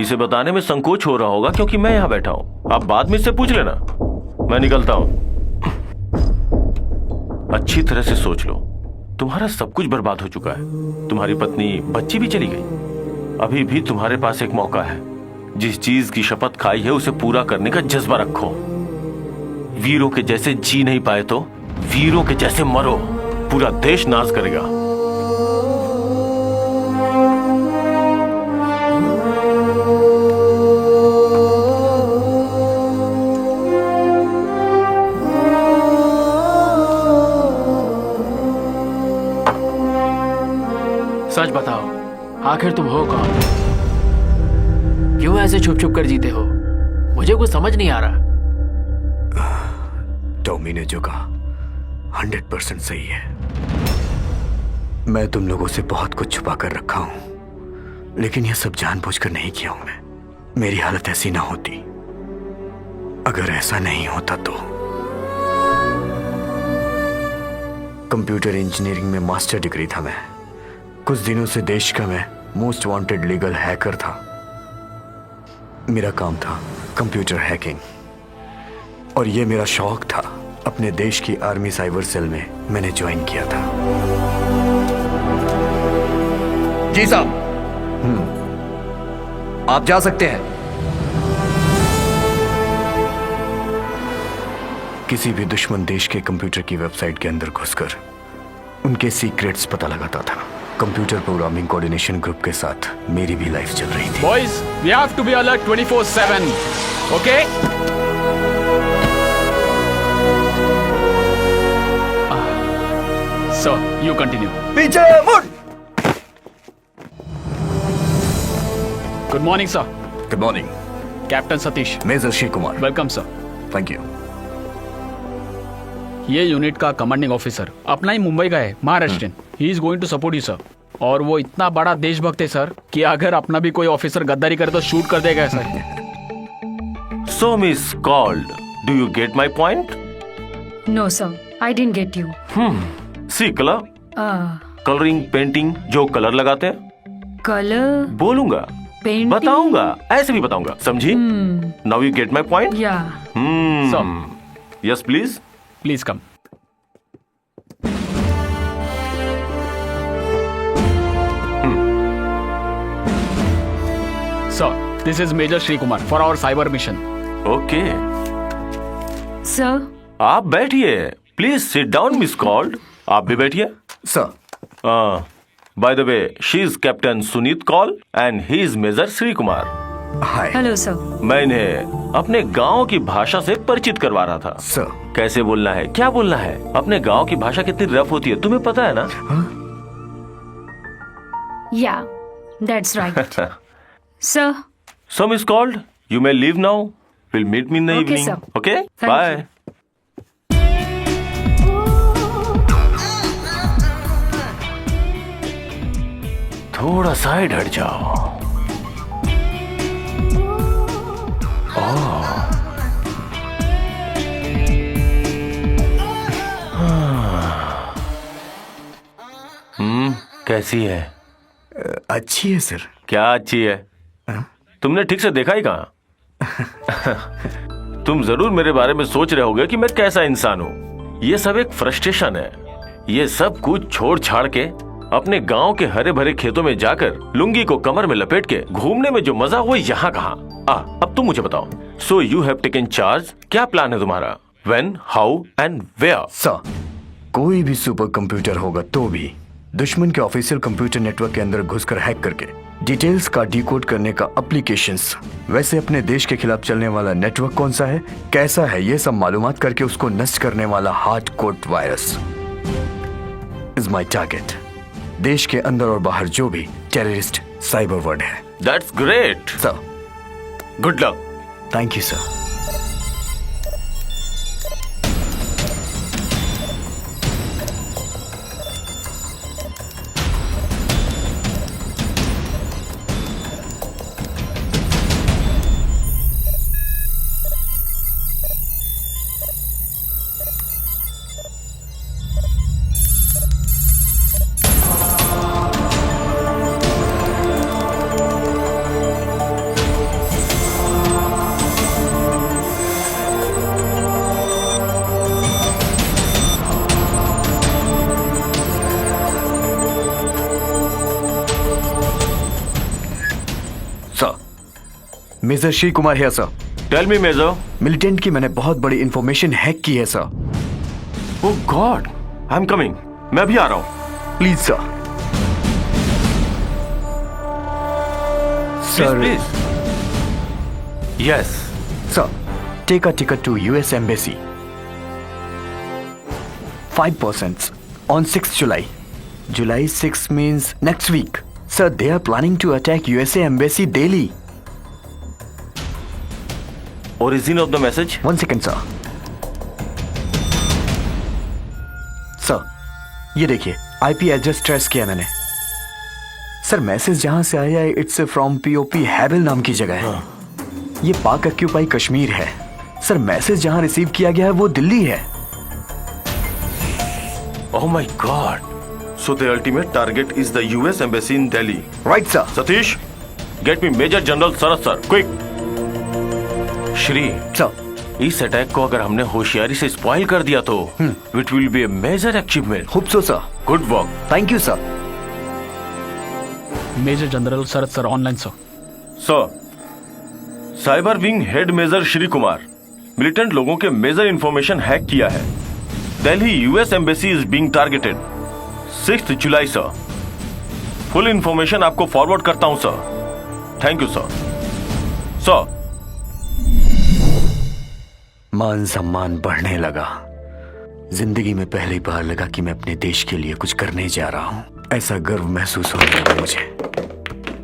इसे बताने में संकोच हो रहा होगा क्योंकि मैं यहां बैठा हूं। आप बाद में इससे पूछ लेना। मैं निकलता हूं। अच्छी तरह से सोच लो, तुम्हारा सब कुछ बर्बाद हो चुका है। तुम्हारी पत्नी, बच्ची भी चली गई। अभी भी तुम्हारे पास एक मौका है। जिस चीज की शपथ खाई है उसे पूरा करने का जज्बा रखो। वीरों के जैसे जी नहीं पाए तो वीरों के जैसे मरो। पूरा देश नाज करेगा। सच बताओ, आखिर तुम हो कौन? क्यों ऐसे छुप छुप कर जीते हो? मुझे कुछ समझ नहीं आ रहा। टॉमी ने जो कहा 100% सही है। मैं तुम लोगों से बहुत कुछ छुपा कर रखा हूं, लेकिन यह सब जानबूझकर नहीं किया हूं मैं। मेरी हालत ऐसी ना होती। अगर ऐसा नहीं होता तो कंप्यूटर इंजीनियरिंग में मास्टर डिग्री था मैं। कुछ दिनों से देश का मैं मोस्ट वांटेड लीगल हैकर था। मेरा काम था कंप्यूटर हैकिंग, और यह मेरा शौक था। अपने देश की आर्मी साइबर सेल में मैंने ज्वाइन किया था। जी साहब, आप जा सकते हैं। किसी भी दुश्मन देश के कंप्यूटर की वेबसाइट के अंदर घुसकर उनके सीक्रेट्स पता लगाता था। कंप्यूटर प्रोग्रामिंग कोऑर्डिनेशन ग्रुप के साथ मेरी भी लाइफ चल रही थी। Boys, we have to be alert 24/7. Okay? So, you continue. पीछे मुड़। Good morning, sir. Good morning. Captain Satish. Major Shiv Kumar. Welcome, sir. Thank you. ये यूनिट का कमांडिंग ऑफिसर अपना ही मुंबई का है, Maharashtrian. He is going to support you, sir. और वो इतना बड़ा देशभक्त है, सर, कि अगर अपना भी कोई ऑफिसर गद्दारी करे तो शूट कर देगा, sir. So miss called. Do you get my point? No, sir. I didn't get you. See color, coloring, painting, जो कलर लगाते हैं। Color, बोलूंगा, painting. बताऊंगा, ऐसे भी बताऊंगा, समझी? Now you get my point? Yeah. So, yes please. Please come. Sir, this is Major Shri Kumar for our cyber mission. Okay. Sir, आप बैठिए। प्लीज सिट डाउन, मिस कॉल्ड। आप भी बैठिए। Sir, by the way, she is captain Sunit Kaul and he is major Shri Kumar. Hi. hello, sir. मैं इन्हें अपने गांव की भाषा से परिचित करवा रहा था। सर, कैसे बोलना है, क्या बोलना है। अपने गांव की भाषा कितनी रफ होती है, तुम्हें पता है ना? Yeah, that's right. Sir, So miss called, you may leave now. We'll meet me in the Okay, evening. sir. Okay? Thank Bye. you. थोड़ा साइड हट जाओ। कैसी है? अच्छी है सर। क्या अच्छी है? तुमने ठीक से देखा ही कहाँ? तुम जरूर मेरे बारे में सोच रहे होगे कि मैं कैसा इंसान हूँ। ये सब एक फ्रस्ट्रेशन है। ये सब कुछ छोड़ छाड़ के अपने गांव के हरे भरे खेतों में जाकर लुंगी को कमर में लपेट के घूमने में जो मजा, वो यहाँ कहाँ? अब तुम मुझे बताओ। So you have taken charge. क्या प्लान है तुम्हारा? When, how and where? Sir, कोई भी सुपर कंप्यूटर होगा तो भी दुश्मन के ऑफिशियल कंप्यूटर नेटवर्क के अंदर घुसकर हैक करके डिटेल्स का डिकोड करने का एप्लीकेशंस, वैसे अपने देश के खिलाफ चलने वाला नेटवर्क कौन सा है, कैसा है, ये सब मालूमात करके उसको नष्ट करने वाला hard code virus is my target. देश के अंदर और बाहर जो भी टेररिस्ट साइबर वर्ड है। That's great sir. Good luck. Thank you sir. Major Shri Kumar है sir. Tell me major. Militant की मैंने बहुत बड़ी इंफॉर्मेशन हैक की है सर। Oh god, I am coming. मैं भी आ रहा हूं। Please sir. Please yes sir, take a ticket to US embassy 5% on 6th July. July 6 means next week. Sir, they are planning to attack USA embassy daily. origin of the message? 1 second sir. Sir ये देखिए, IP address trace किया मैंने। Sir message जहां से आया है it's from POP हैबिल नाम की जगह है। ये पाक ऑक्यूपाई कश्मीर है। सर मैसेज जहां रिसीव किया गया है वो दिल्ली है। Oh my God! So the ultimate target is the US Embassy in Delhi. Right sir. Satish, get me Major General Sarath sir, quick! Shri, sir इस अटैक को अगर हमने होशियारी से स्पॉइल कर दिया तो it will be a major achievement. Hope so sir. Good work. Thank you sir. Major general Sharad sir online sir. Sir, cyber wing head major Shri Kumar militant लोगों के मेजर इंफॉर्मेशन हैक किया है। Delhi US embassy is being targeted 6 जुलाई सर। Full information आपको forward करता हूं sir. Thank you sir. Sir मान सम्मान बढ़ने लगा। जिंदगी में पहली बार लगा कि मैं अपने देश के लिए कुछ करने जा रहा हूँ। ऐसा गर्व महसूस होने लगा मुझे।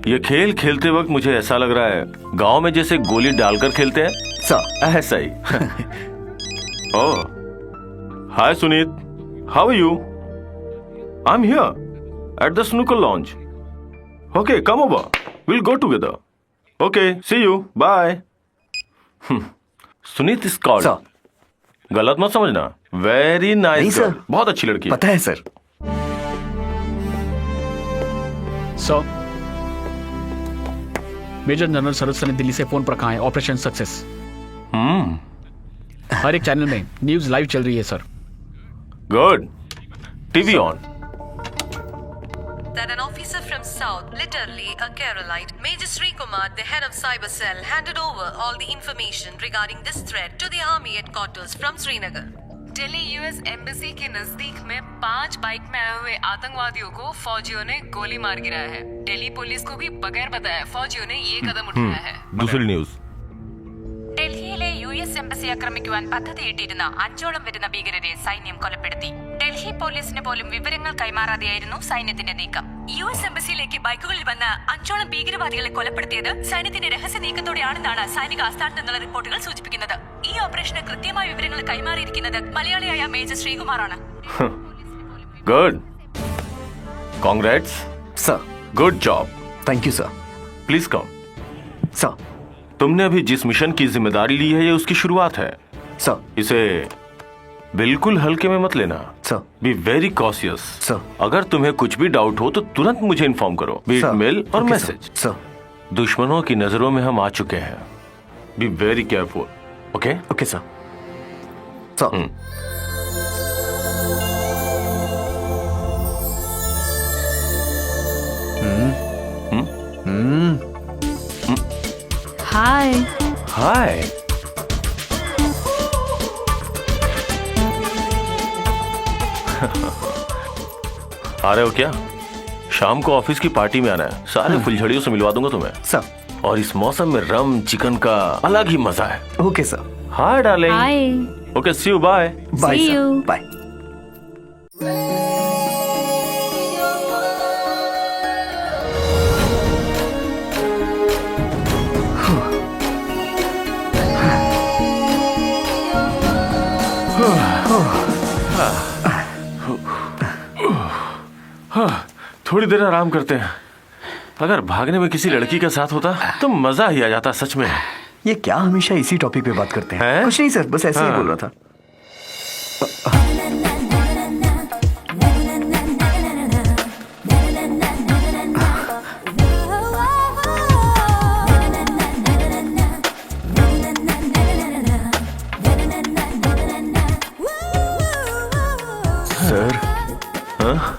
ये खेल खेलते वक्त मुझे ऐसा लग रहा है गांव में जैसे गोली डालकर खेलते हैं सर। ऐसा ही। Oh, hi Sunit, how are you? I am here at the snooker lounge. Okay, come over, will go together. Okay, see you, bye. Sunit is called. Sir गलत मत समझना। वेरी नहीं नाइस सर। गर्ल, बहुत अच्छी लड़की है। पता है sir. Sir major general Sharad sir ने दिल्ली से फोन पर कहा है ऑपरेशन सक्सेस। हर एक चैनल में न्यूज लाइव चल रही है sir. Good, TV on. That an officer from South, literally a Keralite, Major Sri Kumar, the head of Cyber Cell, handed over all the information regarding this threat to the army headquarters from Srinagar. Delhi US embassy के नजदीक में 5 bike में आए हुए आतंकवादियों को फौजियों ने गोली मार गिराया है। दिल्ली पुलिस को भी बगैर बताए फौजियों ने ये कदम उठाया है। दूसरी न्यूज। ഡൽഹിയിലെ യുഎസ് എംബസി ആക്രമിക്കുവാൻ പദ്ധതിയിട്ടിരുന്ന 5ഓളം വരുന്ന ഭീകരരെ സൈന്യം കൊലപ്പെടുത്തി. ഡൽഹി പോലീസിന് പോലും വിവരങ്ങൾ കൈമാറാതെയായിരുന്നു സൈന്യത്തിന്റെ നീക്കം. യുഎസ് എംബസിയിലേക്ക് ബൈക്കുകളിൽ വന്ന 5ഓളം ഭീകരവാദികളെ കൊലപ്പെടുത്തിയത് സൈന്യത്തിന്റെ രഹസ്യ നീക്കത്തോടെയാണെന്നാണ് സൈനിക ആസ്ഥാനത്ത് നിന്നുള്ള റിപ്പോർട്ടുകൾ സൂചിപ്പിക്കുന്നത്. ഈ ഓപ്പറേഷന് കൃത്യമായ വിവരങ്ങൾ കൈമാറിയിരിക്കുന്നത് മലയാളിയായ മേജർ ശ്രീകുമാറാണ്. Good, congrats sir. Good job. Thank you sir. Please come. Sir तुमने अभी जिस मिशन की जिम्मेदारी ली है ये उसकी शुरुआत है सर। इसे बिल्कुल हल्के में मत लेना sir. Be very cautious sir. अगर तुम्हें कुछ भी डाउट हो तो तुरंत मुझे इन्फॉर्म करो, बी इट सर। मेल और ओके, मैसेज। सर। दुश्मनों की नजरों में हम आ चुके हैं। Be very careful. Okay okay sir. Sir hi. Hi. आ रहे हो क्या? शाम को ऑफिस की पार्टी में आना है। सारे फुलझड़ियों से मिलवा दूंगा तुम्हें सर। और इस मौसम में रम चिकन का अलग ही मजा है। Okay sir. Hi darling. Hi. Okay, see you, bye. Bye See sir. you. Bye. थोड़ी देर आराम करते हैं। अगर भागने में किसी लड़की के साथ होता तो मजा ही आ जाता सच में। ये क्या हमेशा इसी टॉपिक पे बात करते हैं? हैं? कुछ नहीं सर, बस ऐसे ही हाँ। बोल रहा था। सर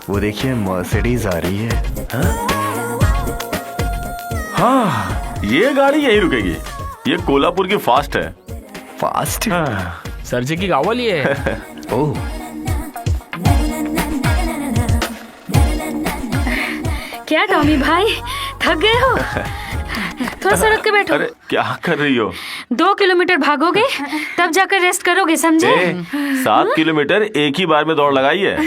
वो देखिए मर्सिडीज आ रही है। हाँ, ये गाड़ी यही रुकेगी। ये कोल्हापुर की फास्ट है। फास्ट? हाँ। सर जी की गावल ये है। ओह, क्या टॉमी भाई, थक गए हो? थोड़ा सा रुक के बैठो। अरे क्या कर रही हो? 2 किलोमीटर भागोगे तब जाकर रेस्ट करोगे, समझे? 7 किलोमीटर एक ही बार में दौड़ लगाई है।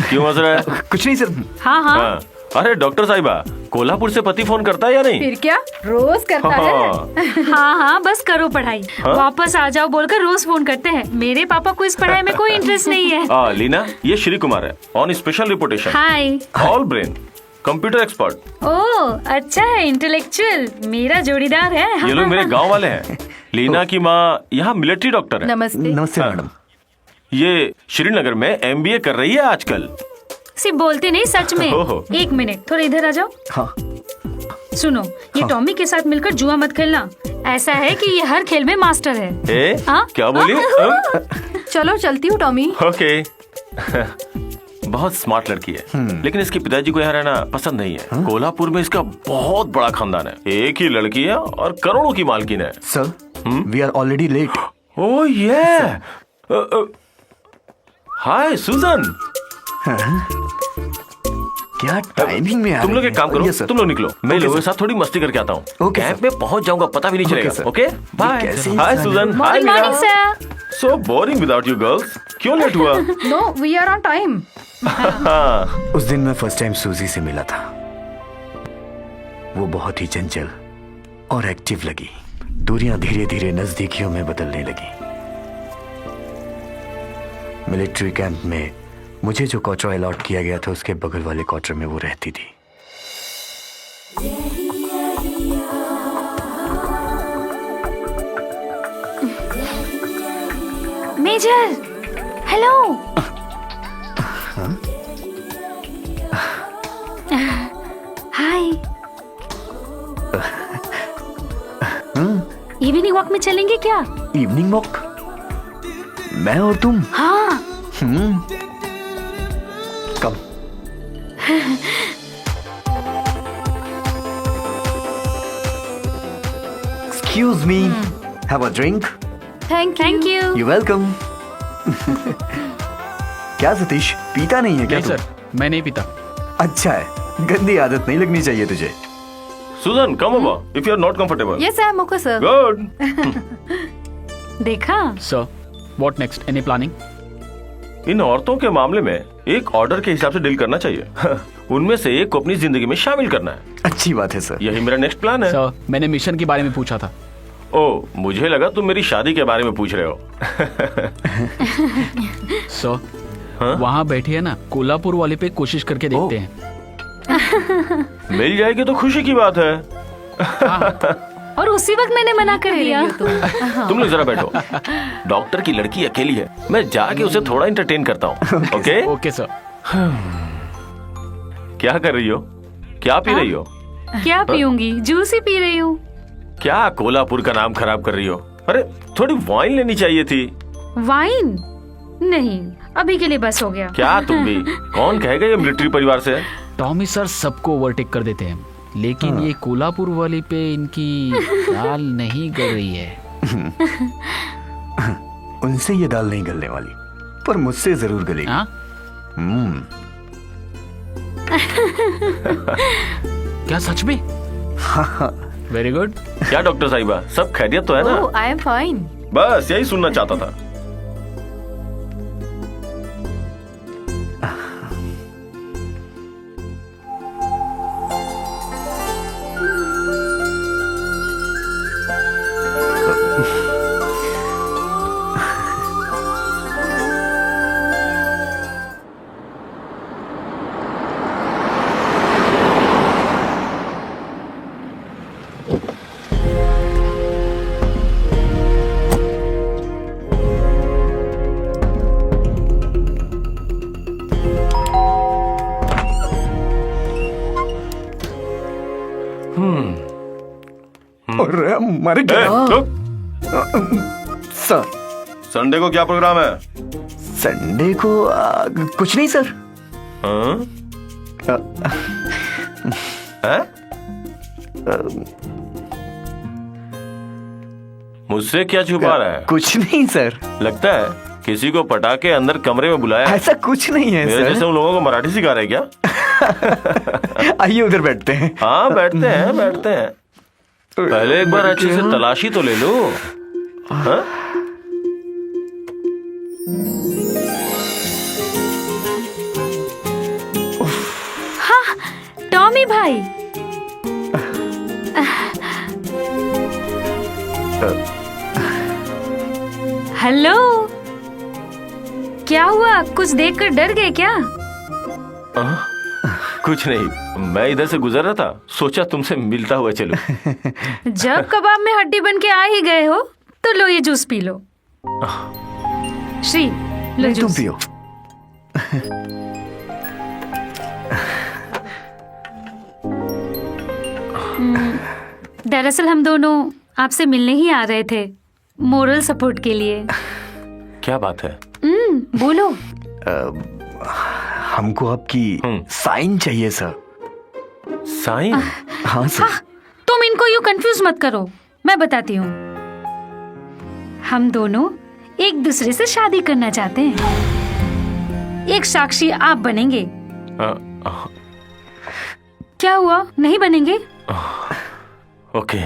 क्यों हंस रहा है? कुछ नहीं सर। हाँ हाँ। हाँ। अरे डॉक्टर साहिबा, कोल्हापुर से पति फोन करता है या नहीं? फिर क्या, रोज करता है। हाँ। हाँ हाँ, बस करो पढ़ाई, वापस आ जाओ बोलकर रोज फोन करते हैं। मेरे पापा को इस पढ़ाई में कोई इंटरेस्ट नहीं है। लीना, ये श्री कुमार है, on special reportation. Hi. All brain, computer expert. Oh अच्छा है, इंटेलेक्चुअल, मेरा जोड़ीदार है। ये लोग मेरे गांव वाले हैं। लीना की माँ यहाँ मिलिट्री डॉक्टर है। नमस्ते। नमस्ते मैडम। ये श्रीनगर में MBA कर रही है आजकल। सिर्फ बोलते नहीं, सच में। ओहो। एक मिनट, थोड़ा इधर आ जाओ। हाँ सुनो, ये टॉमी के साथ मिलकर जुआ मत खेलना। ऐसा है कि ये हर खेल में मास्टर है। हाँ? क्या बोली? चलो चलती हूँ टॉमी। ओके। बहुत स्मार्ट लड़की है, लेकिन इसके पिताजी को यहाँ रहना पसंद नहीं है। कोल्हापुर में इसका बहुत बड़ा खानदान है, एक ही लड़की है और करोड़ों की मालकिन है। Sir, we are already late. Oh ये हाय सुजन। क्या टाइमिंग में तुम लोग एक काम करो, तुम लोग निकलो, मैं लोगों के साथ थोड़ी मस्ती करके आता हूँ। कैंप में पहुँच जाऊंगा, पता भी नहीं चलेगा। Okay bye. Hi Sujan. Hi morning sir. So boring without you girls. क्यों लेट हुआ? No, we are on time. उस दिन मैं फर्स्ट टाइम सूजी से मिला था। वो बहुत ही चंचल और एक्टिव लगी। दूरियां धीरे धीरे नजदीकियों में बदलने लगी। मिलिट्री कैंप में मुझे जो क्वार्टर अलॉट किया गया था, उसके बगल वाले क्वार्टर में वो रहती थी। Major, hello. Hi. Evening walk में चलेंगे क्या? Evening walk? मैं और तुम? हाँ। Come. Excuse me. Have a drink? Thank you. You're welcome. क्या सतीश, पीता नहीं है क्या नहीं तू? सर, मैं नहीं पीता। अच्छा है, गंदी आदत नहीं लगनी चाहिए तुझे। Susan, come over if you are not comfortable. Yes I am okay sir. Good. देखा? Sir, what next? Any planning? इन औरतों के मामले में एक ऑर्डर के हिसाब से डील करना चाहिए। उनमें से एक को अपनी जिंदगी में शामिल करना है। अच्छी बात है सर। यही मेरा नेक्स्ट प्लान है। सर, मैंने मिशन के बारे में पूछा था। ओ, मुझे लगा तुम मेरी शादी के बारे में पूछ रहे हो। सर, वहाँ बैठी है ना, कोल्हापुर वाले पे कोशिश करके देखते हैं। मिल जाएगी तो खुशी की बात है। और उसी वक्त मैंने मना कर दिया। तुम लोग जरा बैठो। डॉक्टर की लड़की अकेली है, मैं जाके उसे थोड़ा एंटरटेन करता हूँ। Okay okay sir. क्या कर रही हो? क्या पी रही हो? क्या पीऊंगी? जूस ही पी रही हूँ। क्या कोल्हापुर का नाम खराब कर रही हो? अरे थोड़ी वाइन लेनी चाहिए थी। वाइन? नहीं, अभी के लिए बस हो गया। क्या तुम भी? कौन कहेगा ये मिलिट्री परिवार से? टॉमी सर सबको ओवरटेक कर देते हैं, लेकिन ये कोल्हापुर वाली पे इनकी दाल नहीं गल रही है। उनसे ये दाल नहीं गलने वाली, पर मुझसे जरूर गलेगी। क्या सच में? Very good. क्या डॉक्टर साहिबा, सब खैरियत तो है ना? I am fine. बस यही सुनना चाहता था। अरे मर गया। सर, संडे को क्या प्रोग्राम है? संडे को कुछ नहीं सर। मुझसे क्या छुपा रहा है? कुछ नहीं सर। लगता है किसी को पटाके अंदर कमरे में बुलाया। ऐसा कुछ नहीं है मेरे सर। जैसे उन लोगों को मराठी सिखा रहे क्या? आइए उधर बैठते हैं। हाँ बैठते हैं, बैठते हैं। पहले एक बार अच्छे से तलाशी तो ले लो। हाँ? हाँ, टॉमी भाई, हेलो, क्या हुआ? कुछ देखकर डर गए क्या? कुछ नहीं, मैं इधर से गुजर रहा था, सोचा तुमसे मिलता हुआ चलूं। जब कबाब में हड्डी बन के आ ही गए हो तो लो ये जूस पी लो। श्री, लो तुम जूस। पियो। दरअसल हम दोनों आपसे मिलने ही आ रहे थे, मोरल सपोर्ट के लिए। क्या बात है? बोलो। हमको आपकी साइन चाहिए सर। साइन? हाँ सर। तुम इनको यूं कंफ्यूज मत करो, मैं बताती हूँ। हम दोनों एक दूसरे से शादी करना चाहते हैं। एक साक्षी आप बनेंगे। क्या हुआ, नहीं बनेंगे? Okay.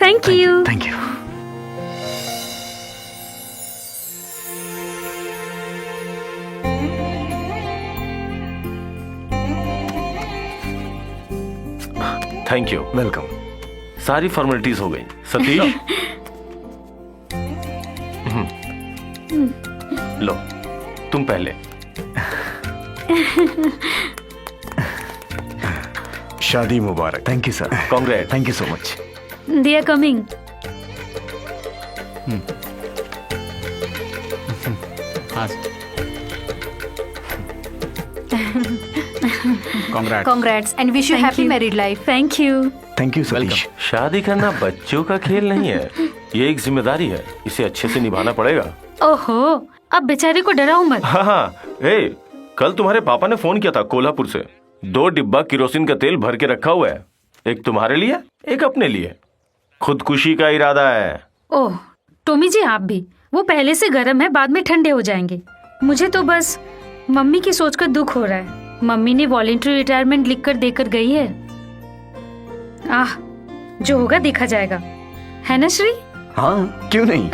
Thank you. Thank you. Thank you. Welcome. सारी फॉर्मेलिटीज हो गई। सतीश, लो तुम पहले। शादी मुबारक। Thank you sir. Congrat. Thank you so much. They are coming. Congrats and wish you Thank happy you. married life. Thank you. Thank you Satish. शादी करना बच्चों का खेल नहीं है, ये एक जिम्मेदारी है, इसे अच्छे से निभाना पड़ेगा। ओहो, अब बेचारे को डराओ मत। हाँ, कल तुम्हारे पापा ने फोन किया था कोल्हापुर से। 2 डिब्बा किरोसिन का तेल भर के रखा हुआ है, एक तुम्हारे लिए, एक अपने लिए। खुदकुशी का इरादा है। ओह, टोमी जी आप भी। वो पहले से गर्म है, बाद में ठंडे हो जाएंगे। मुझे तो बस मम्मी की सोचकर दुख हो रहा है। मम्मी ने वॉलंटरी रिटायरमेंट लिखकर देकर गई है। जो होगा देखा जाएगा, है ना श्री? हाँ, क्यों नहीं।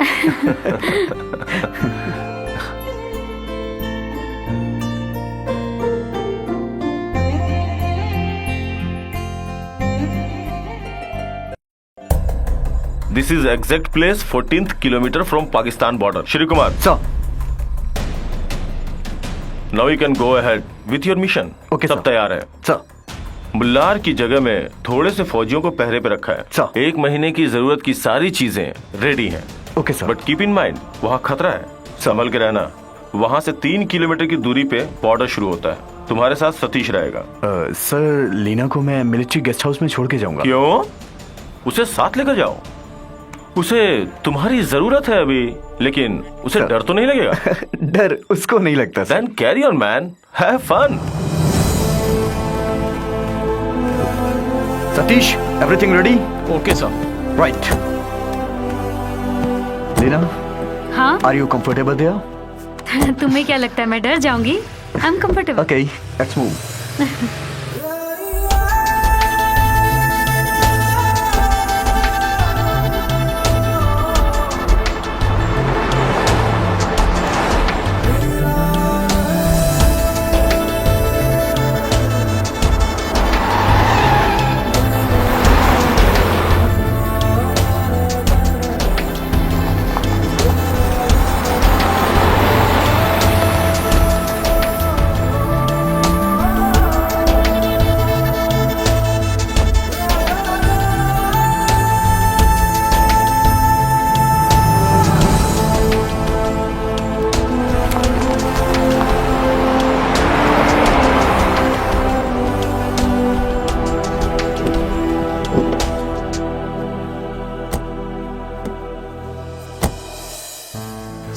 This is exact place 14th kilometre from Pakistan border. Shri Kumar sir. Now you can go ahead with your mission. Okay, सब तैयार है सर। मुल्लार की जगह में थोड़े से फौजियों को पहरे पे रखा है। सर। 1 महीने की जरूरत की सारी चीजें रेडी हैं। Okay sir. But keep in mind, वहाँ खतरा है, संभल के रहना। वहाँ से 3 किलोमीटर की दूरी पे बॉर्डर शुरू होता है। तुम्हारे साथ सतीश रहेगा। सर, लीना को मैं मिलिट्री गेस्ट हाउस में छोड़ के जाऊंगा। क्यों? उसे साथ लेकर जाओ, उसे तुम्हारी जरूरत है अभी, लेकिन उसे डर तो नहीं लगेगा? डर उसको नहीं लगता sir. Then carry on man, have fun. Satish, everything ready? Okay sir. Right. Leena, हाँ? Are you comfortable there? तुम्हें क्या लगता है मैं डर जाऊंगी? I am comfortable. Okay, let's move.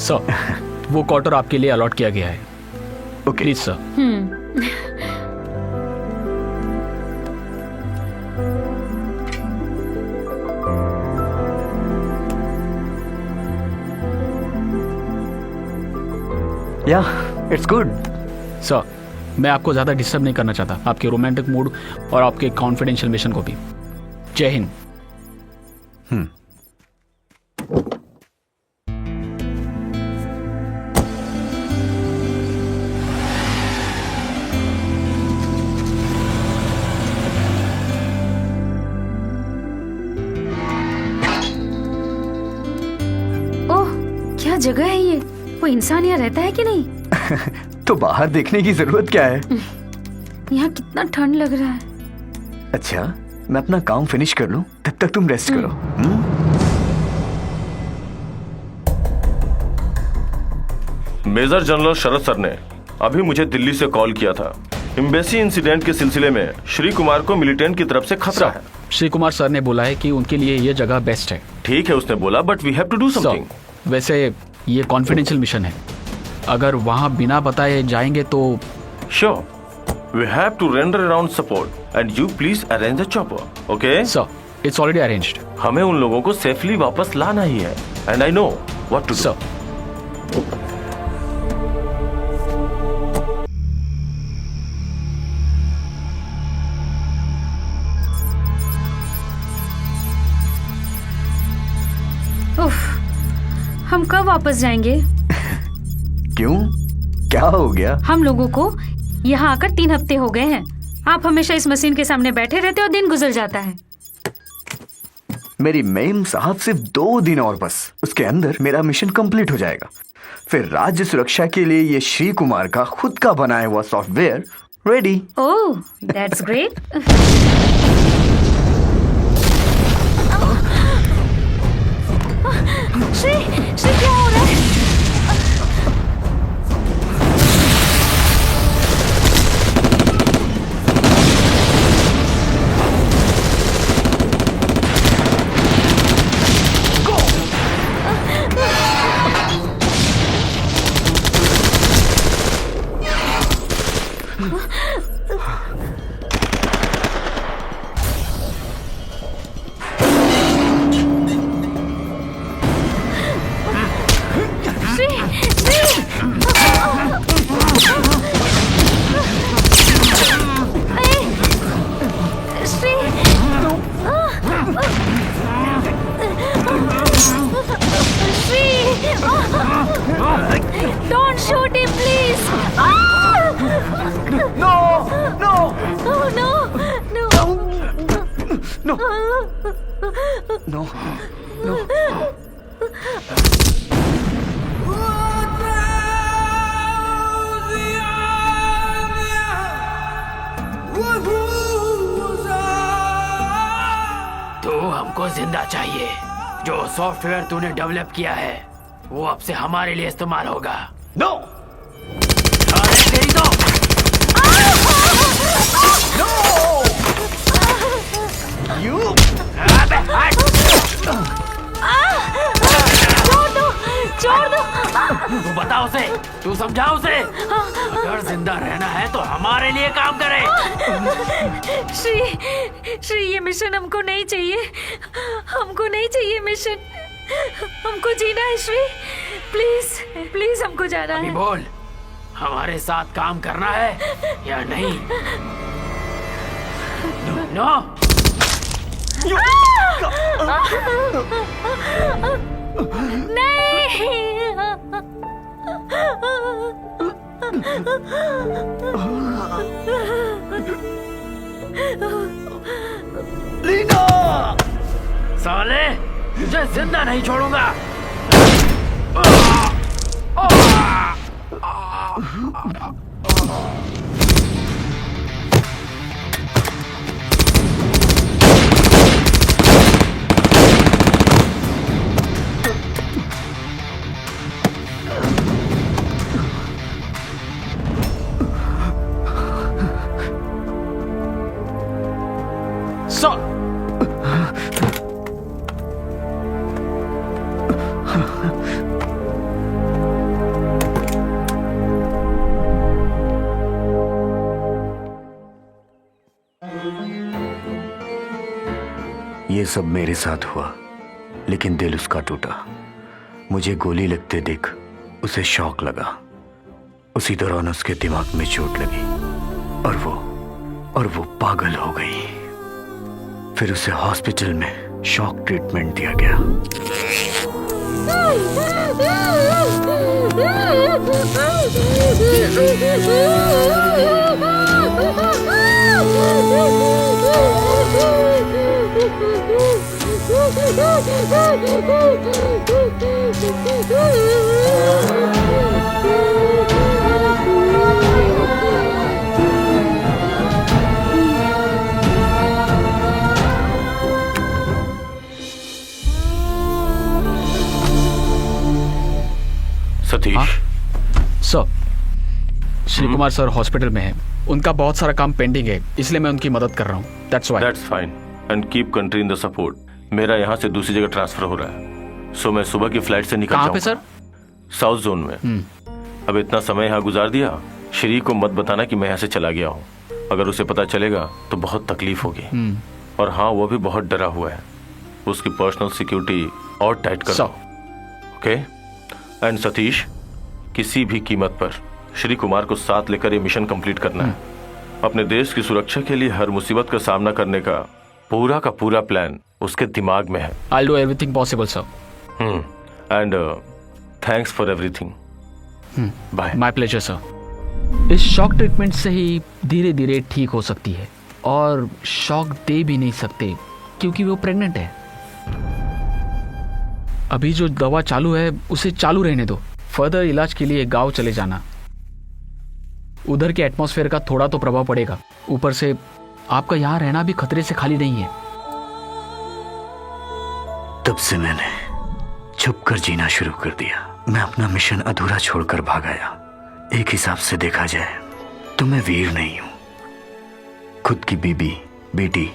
Sir, वो क्वार्टर आपके लिए अलॉट किया गया है। Okay please sir. Yeah it's good. Sir, मैं आपको ज्यादा डिस्टर्ब नहीं करना चाहता, आपके रोमांटिक मूड और आपके कॉन्फिडेंशियल मिशन को भी। जय हिंद। जगह है ये? कोई इंसान यहाँ रहता है कि नहीं? तो बाहर देखने की जरूरत क्या है? यहाँ कितना ठंड लग रहा है। अच्छा, मैं अपना काम फिनिश कर लूं, तब तक तुम रेस्ट करो। मेजर जनरल शरद सर ने अभी मुझे दिल्ली से कॉल किया था। एम्बेसी इंसिडेंट के सिलसिले में श्री कुमार को मिलिटेंट की तरफ से खतरा है। श्री कुमार सर ने बोला है कि उनके लिए ये जगह बेस्ट है। ठीक है, उसने बोला, but we have to do something. वैसे ये कॉन्फिडेंशियल मिशन है, अगर वहाँ बिना बताए जाएंगे तो। Sure, we have to render around support and you please arrange a chopper. Okay sir, it's already arranged. हमें उन लोगों को सेफली वापस लाना ही है and I know what to do. Sir, हम कब वापस जाएंगे? क्यों, क्या हो गया? हम लोगों को यहाँ आकर 3 हफ्ते हो गए हैं। आप हमेशा इस मशीन के सामने बैठे रहते हो, दिन गुजर जाता है। मेरी मेम साहब, सिर्फ 2 दिन और बस, उसके अंदर मेरा मिशन कंप्लीट हो जाएगा। फिर राज्य सुरक्षा के लिए ये श्री कुमार का खुद का बनाया हुआ software ready. Oh, that's great. Shri क्या हो रहा है? Don't shoot him, please! No! No! Oh, no! No! No! No! No! तो हमको जिंदा चाहिए। जो सॉफ्टवेयर तूने डेवलप किया है वो अब से हमारे लिए इस्तेमाल होगा। नो! तेरी तो You! छोड़ दो! तू बता उसे, तू समझा उसे। अगर जिंदा रहना है तो हमारे लिए काम करे। श्री ये मिशन हमको नहीं चाहिए। हमको नहीं चाहिए मिशन। हमको जीना है श्री। प्लीज प्लीज हमको जाना है। बोल, हमारे साथ काम करना है या नहीं? नो। लीना! साले, तुझे जिंदा नहीं छोड़ूंगा। ये सब मेरे साथ हुआ, लेकिन दिल उसका टूटा। मुझे गोली लगते देख उसे शॉक लगा। उसी दौरान उसके दिमाग में चोट लगी और वो पागल हो गई। फिर उसे हॉस्पिटल में शॉक ट्रीटमेंट दिया गया। Satish. Sir, Shri Kumar sir hospital में है, उनका बहुत सारा काम पेंडिंग है, इसलिए मैं उनकी मदद कर रहा हूँ। That's why. That's fine and keep country in the support. मेरा यहाँ से दूसरी जगह ट्रांसफर हो रहा है, सो मैं सुबह की फ्लाइट से निकल कहाँ पे जाऊंगा। सर? साउथ जोन में। अब इतना समय यहाँ गुजार दिया, श्री को मत बताना कि मैं यहाँ से चला गया हूँ। अगर उसे पता चलेगा तो बहुत तकलीफ होगी। और हाँ, वो भी बहुत डरा हुआ है। उसकी पर्सनल सिक्योरिटी और टाइट कर दो, ओके? एंड सतीश, किसी भी कीमत पर श्री कुमार को साथ लेकर ये मिशन कंप्लीट करना है। अपने देश की सुरक्षा के लिए हर मुसीबत का सामना करने का पूरा प्लान उसके दिमाग में है। I'll do everything possible, sir. And thanks for everything. Bye. My pleasure, sir. इस शॉक ट्रीटमेंट से ही धीरे धीरे ठीक हो सकती है, और शॉक दे भी नहीं सकते क्योंकि वो प्रेग्नेंट है। अभी जो दवा चालू है उसे चालू रहने दो। फर्दर इलाज के लिए गांव चले जाना, उधर के एटमॉस्फेयर का थोड़ा तो प्रभाव पड़ेगा। ऊपर से आपका यहाँ रहना भी खतरे से खाली नहीं है। तब से मैंने छुप कर जीना शुरू कर दिया। मैं अपना मिशन अधूरा छोड़कर भाग आया। एक हिसाब से देखा जाए तो मैं वीर नहीं हूं। खुद की बीबी, बेटी,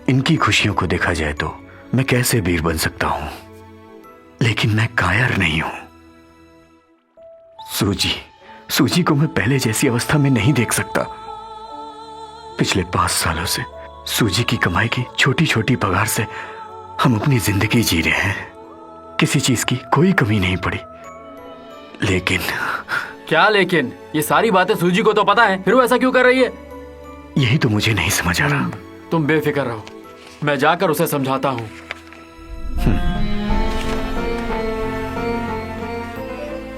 इनकी खुशियों को देखा जाए तो मैं कैसे वीर बन सकता हूं, लेकिन मैं कायर नहीं हूं। सूजी को मैं पहले जैसी अवस्था में नहीं देख सकता। पिछले 5 सालों से सूजी की कमाई की छोटी छोटी पगार से हम अपनी जिंदगी जी रहे हैं। किसी चीज की कोई कमी नहीं पड़ी। लेकिन क्या लेकिन? ये सारी बातें सूजी को तो पता है, फिर वो ऐसा क्यों कर रही है? यही तो मुझे नहीं समझ आ रहा। तुम बेफिक्र रहो, मैं जाकर उसे समझाता हूँ।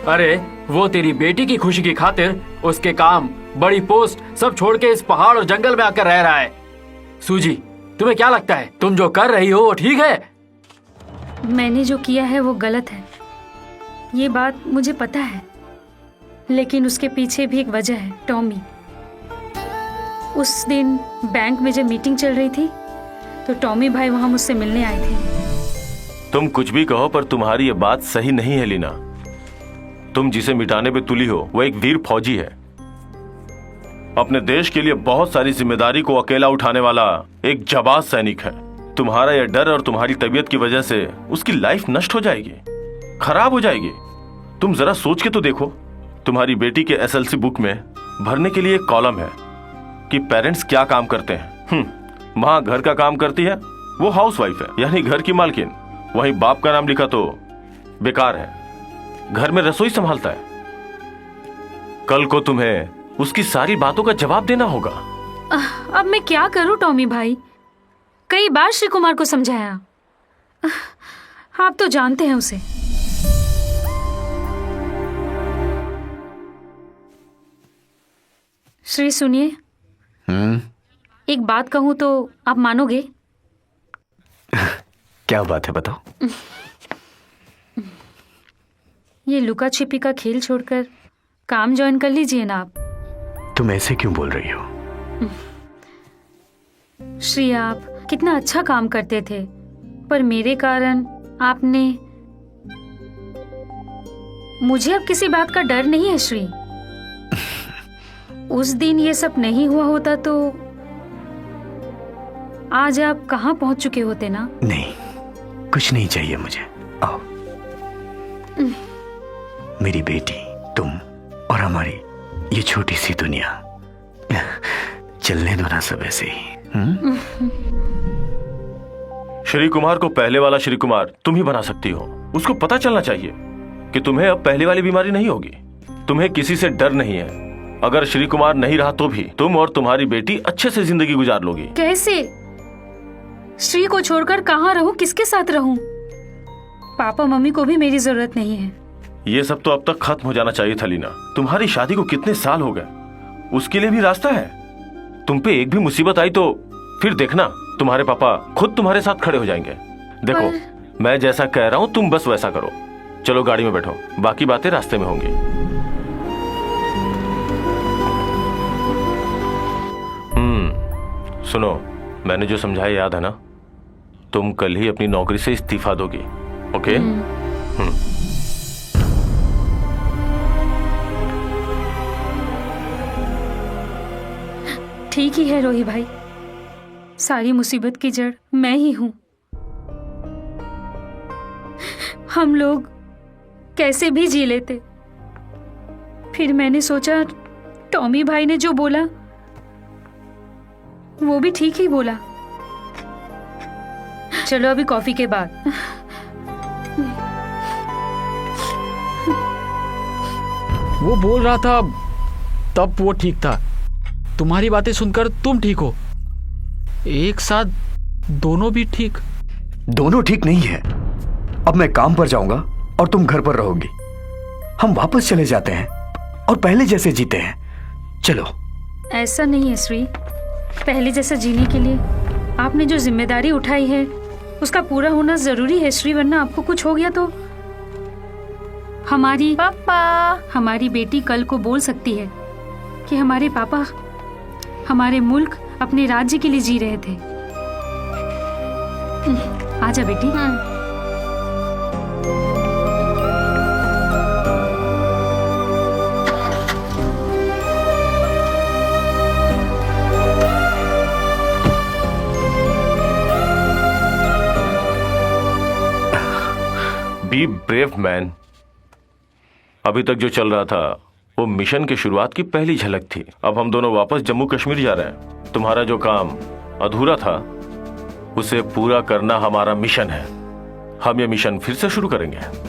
अरे वो तेरी बेटी की खुशी की खातिर उसके काम, बड़ी पोस्ट सब छोड़ के इस पहाड़ और जंगल में आकर रह रहा है। सूजी, तुम्हें क्या लगता है तुम जो कर रही हो वो ठीक है? मैंने जो किया है वो गलत है, ये बात मुझे पता है, लेकिन उसके पीछे भी एक वजह है, टॉमी। उस दिन बैंक में जब मीटिंग चल रही थी तो टॉमी भाई वहां मुझसे मिलने आए थे। तुम कुछ भी कहो पर तुम्हारी ये बात सही नहीं है लीना। तुम जिसे मिटाने पे तुली हो वो एक वीर फौजी है, अपने देश के लिए बहुत सारी जिम्मेदारी को अकेला उठाने वाला एक जाबाज सैनिक है। तुम्हारा यह डर और तुम्हारी तबीयत की वजह से उसकी लाइफ नष्ट हो जाएगी, खराब हो जाएगी। तुम जरा सोच के तो देखो, तुम्हारी बेटी के एसएलसी बुक में भरने के लिए एक कॉलम है कि पेरेंट्स क्या काम करते हैं। माँ घर का काम करती है, वो हाउसवाइफ है यानी घर की मालकिन। वहीं बाप का नाम लिखा तो बेकार है, घर में रसोई संभालता है। कल को तुम्हें उसकी सारी बातों का जवाब देना होगा। अब मैं क्या करूं टॉमी भाई? कई बार श्री कुमार को समझाया, आप तो जानते हैं उसे। श्री सुनिए, एक बात कहूं तो आप मानोगे? क्या बात है, बताओ। ये लुका छिपी का खेल छोड़कर काम ज्वाइन कर लीजिए ना आप। तुम ऐसे क्यों बोल रही हो? श्री, आप कितना अच्छा काम करते थे, पर मेरे कारण आपने, मुझे अब किसी बात का डर नहीं है श्री। उस दिन ये सब नहीं हुआ होता तो आज आप कहाँ पहुंच चुके होते ना। नहीं, कुछ नहीं चाहिए मुझे। आओ, मेरी बेटी, तुम और हमारी ये छोटी सी दुनिया, चलने दो ना सब ऐसे ही। श्री कुमार को पहले वाला श्री कुमार तुम ही बना सकती हो। उसको पता चलना चाहिए कि तुम्हें अब पहले वाली बीमारी नहीं होगी। तुम्हें किसी से डर नहीं है। अगर श्री कुमार नहीं रहा तो भी तुम और तुम्हारी बेटी अच्छे से जिंदगी गुजार लोगी। कैसे? श्री को छोड़कर कहाँ रहूं, किसके साथ रहूं? पापा मम्मी को भी मेरी जरूरत नहीं है। ये सब तो अब तक खत्म हो जाना चाहिए था लीना। तुम्हारी शादी को कितने साल हो गए, उसके लिए भी रास्ता है। तुम पे एक भी मुसीबत आई तो फिर देखना, तुम्हारे पापा खुद तुम्हारे साथ खड़े हो जाएंगे। देखो, मैं जैसा कह रहा हूँ तुम बस वैसा करो। चलो गाड़ी में बैठो, बाकी बातें रास्ते में होंगी। सुनो, मैंने जो समझाया याद है ना? तुम कल ही अपनी नौकरी से इस्तीफा दोगी, ओके? ठीक ही है रोही भाई, सारी मुसीबत की जड़ मैं ही हूं। हम लोग कैसे भी जी लेते, फिर मैंने सोचा टॉमी भाई ने जो बोला वो भी ठीक ही बोला। चलो अभी कॉफी के बाद। वो बोल रहा था तब वो ठीक था, तुम्हारी बातें सुनकर तुम ठीक हो, एक साथ दोनों भी ठीक। दोनों ठीक नहीं है। अब मैं काम पर जाऊंगा और तुम घर पर रहोगी। हम वापस चले जाते हैं और पहले जैसे जीते हैं। चलो। ऐसा नहीं है श्री, पहले जैसा जीने के लिए आपने जो जिम्मेदारी उठाई है उसका पूरा होना जरूरी है श्री, वरना आपको कुछ हो गया तो हमारी बेटी कल को बोल सकती है कि हमारे पापा हमारे मुल्क अपने राज्य के लिए जी रहे थे। आजा बेटी। Be brave man. अभी तक जो चल रहा था वो मिशन की शुरुआत की पहली झलक थी। अब हम दोनों वापस जम्मू कश्मीर जा रहे हैं। तुम्हारा जो काम अधूरा था उसे पूरा करना हमारा मिशन है। हम ये मिशन फिर से शुरू करेंगे।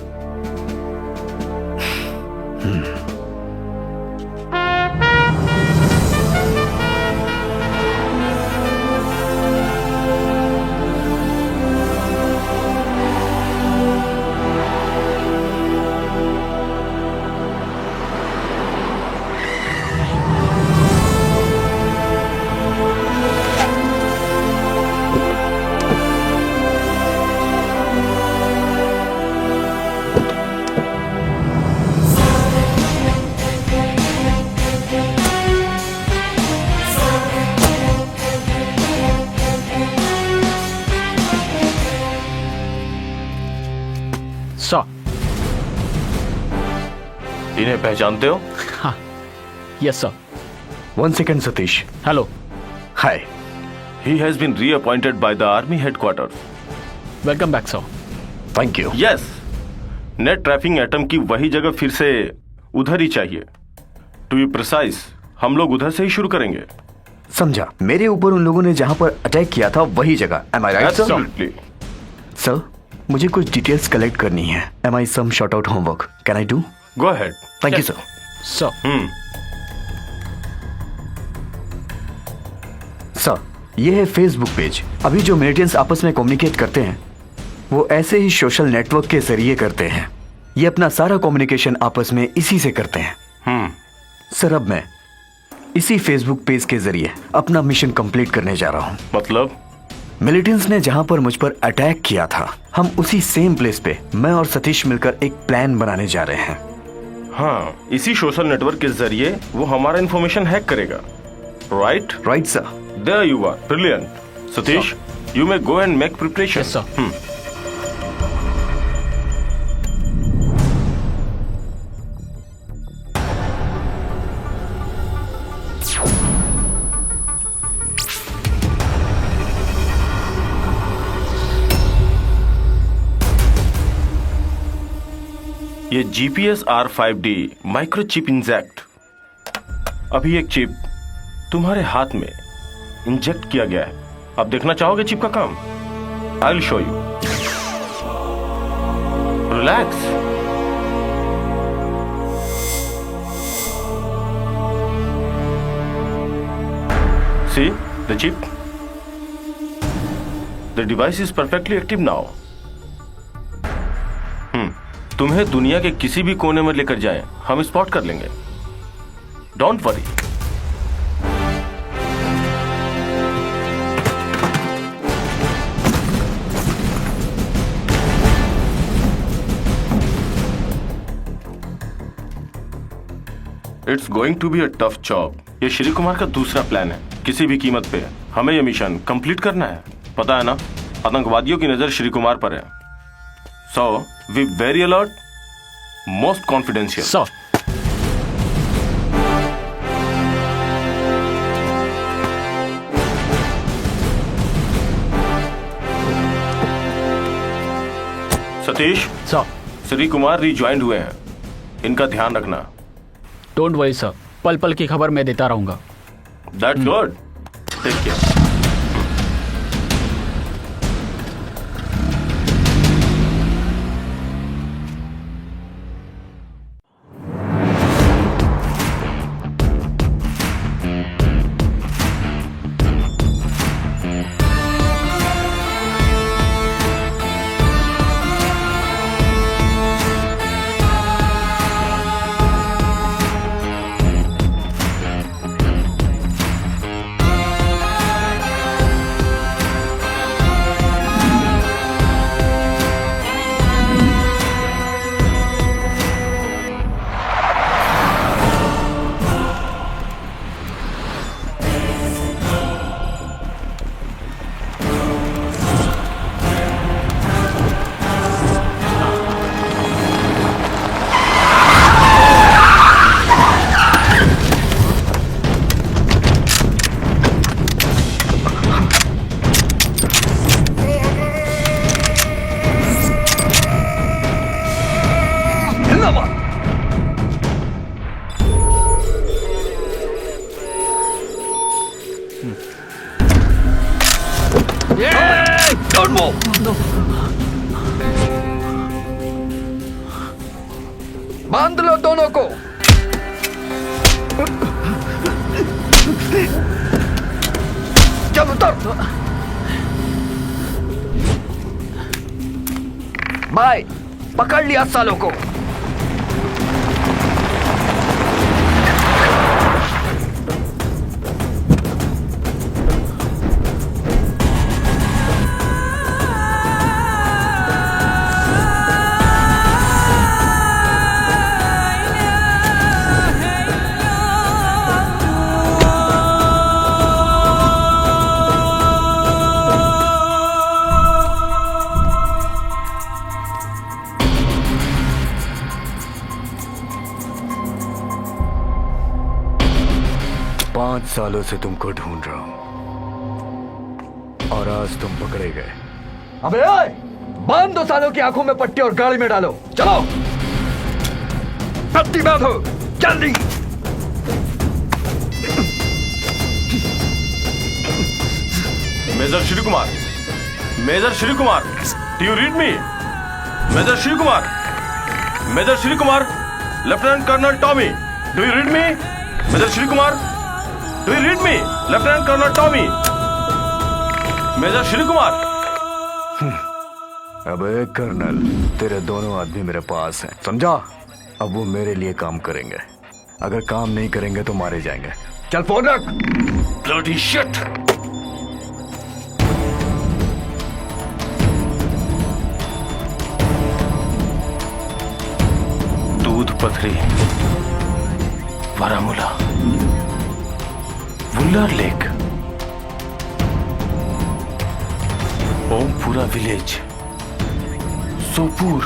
इन्हें पहचानते हो? हाँ, yes sir. 1 second Satish. Hello. Hi. He has been reappointed by the army headquarters. Welcome back sir. Thank you. Yes, net trafficking atom की वही जगह फिर से उधर ही चाहिए। टू बी प्रिसाइज, हम लोग उधर से ही शुरू करेंगे। समझा। मेरे ऊपर उन लोगों ने जहां पर अटैक किया था वही जगह। Am I right sir? Absolutely. सर, मुझे कुछ डिटेल्स कलेक्ट करनी है। Am I some short out homework? Can I do? Go ahead. Thank you sir. Sir. Sir, ये है फेसबुक पेज। अभी जो मिलिटेंट्स आपस में कम्युनिकेट करते हैं वो ऐसे ही सोशल नेटवर्क के जरिए करते हैं। ये अपना सारा कम्युनिकेशन आपस में इसी से करते हैं। सर, अब मैं इसी फेसबुक पेज के जरिए अपना मिशन कंप्लीट करने जा रहा हूँ। मतलब? मिलिटेंट्स ने जहां पर मुझ पर अटैक किया था, हम उसी सेम प्लेस पे मैं और सतीश मिलकर एक प्लान बनाने जा रहे हैं। हाँ, इसी सोशल नेटवर्क के जरिए वो हमारा इंफॉर्मेशन हैक करेगा। Right? Right sir. There you are. Brilliant. Satish, you may go and make preparation. Yes sir. ये GPS R5D माइक्रोचिप इंजेक्ट। अभी एक चिप तुम्हारे हाथ में इंजेक्ट किया गया है। अब देखना चाहोगे चिप का काम? I will show you. Relax. See the chip. The device is perfectly active now. तुम्हें दुनिया के किसी भी कोने में लेकर जाएं, हम स्पॉट कर लेंगे। Don't worry. It's going to be a tough job. ये श्री कुमार का दूसरा प्लान है। किसी भी कीमत पे हमें ये मिशन कंप्लीट करना है। पता है ना, आतंकवादियों की नजर श्री कुमार पर है। So, be very alert, most confidential. Sir. Satish sir, Shri Kumar rejoined हुए हैं, इनका ध्यान रखना। डोंट वरी सर, पल पल की खबर मैं देता रहूंगा। That's good, take care. बांध लो दोनों को। चल उतर। बाय, पकड़ लिया सालों को। सालों से तुमको ढूंढ रहा हूं और आज तुम पकड़े गए। अबे ओए, बांध दो सालों की आंखों में पट्टी और गाड़ी में डालो। चलो, पट्टी बांधो जल्दी। Major Shri Kumar, major Shri Kumar, do you read me? Major Shri Kumar, major Shri Kumar, lieutenant colonel Tommy, do you read me? Major Shri Kumar, do you read me? Lieutenant colonel Tommy, major Shri Kumar. अबे कर्नल, तेरे दोनों आदमी मेरे पास हैं, समझा? अब वो मेरे लिए काम करेंगे, अगर काम नहीं करेंगे तो मारे जाएंगे। चल फोन रख। Bloody shit. Doodhpathri, Baramulla, Wular lake, Ompura village, Sopore,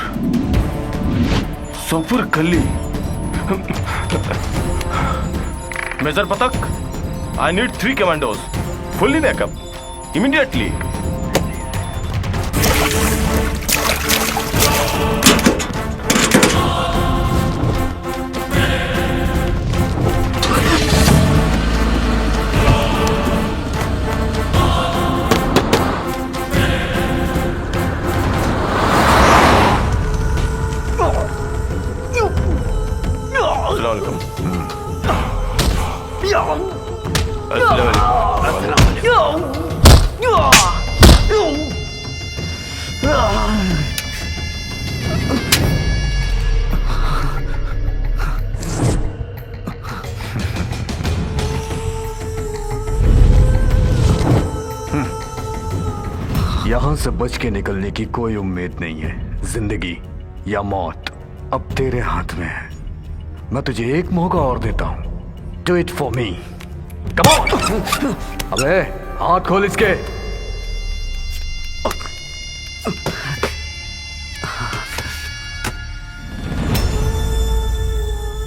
Sopore गली। Major Pathak, I need 3 commandos, fully backup, immediately. यहां से बच के निकलने की कोई उम्मीद नहीं है। जिंदगी या मौत अब तेरे हाथ में है। मैं तुझे एक मौका और देता हूं। Do it for me. Come on. अबे हाथ खोल इसके।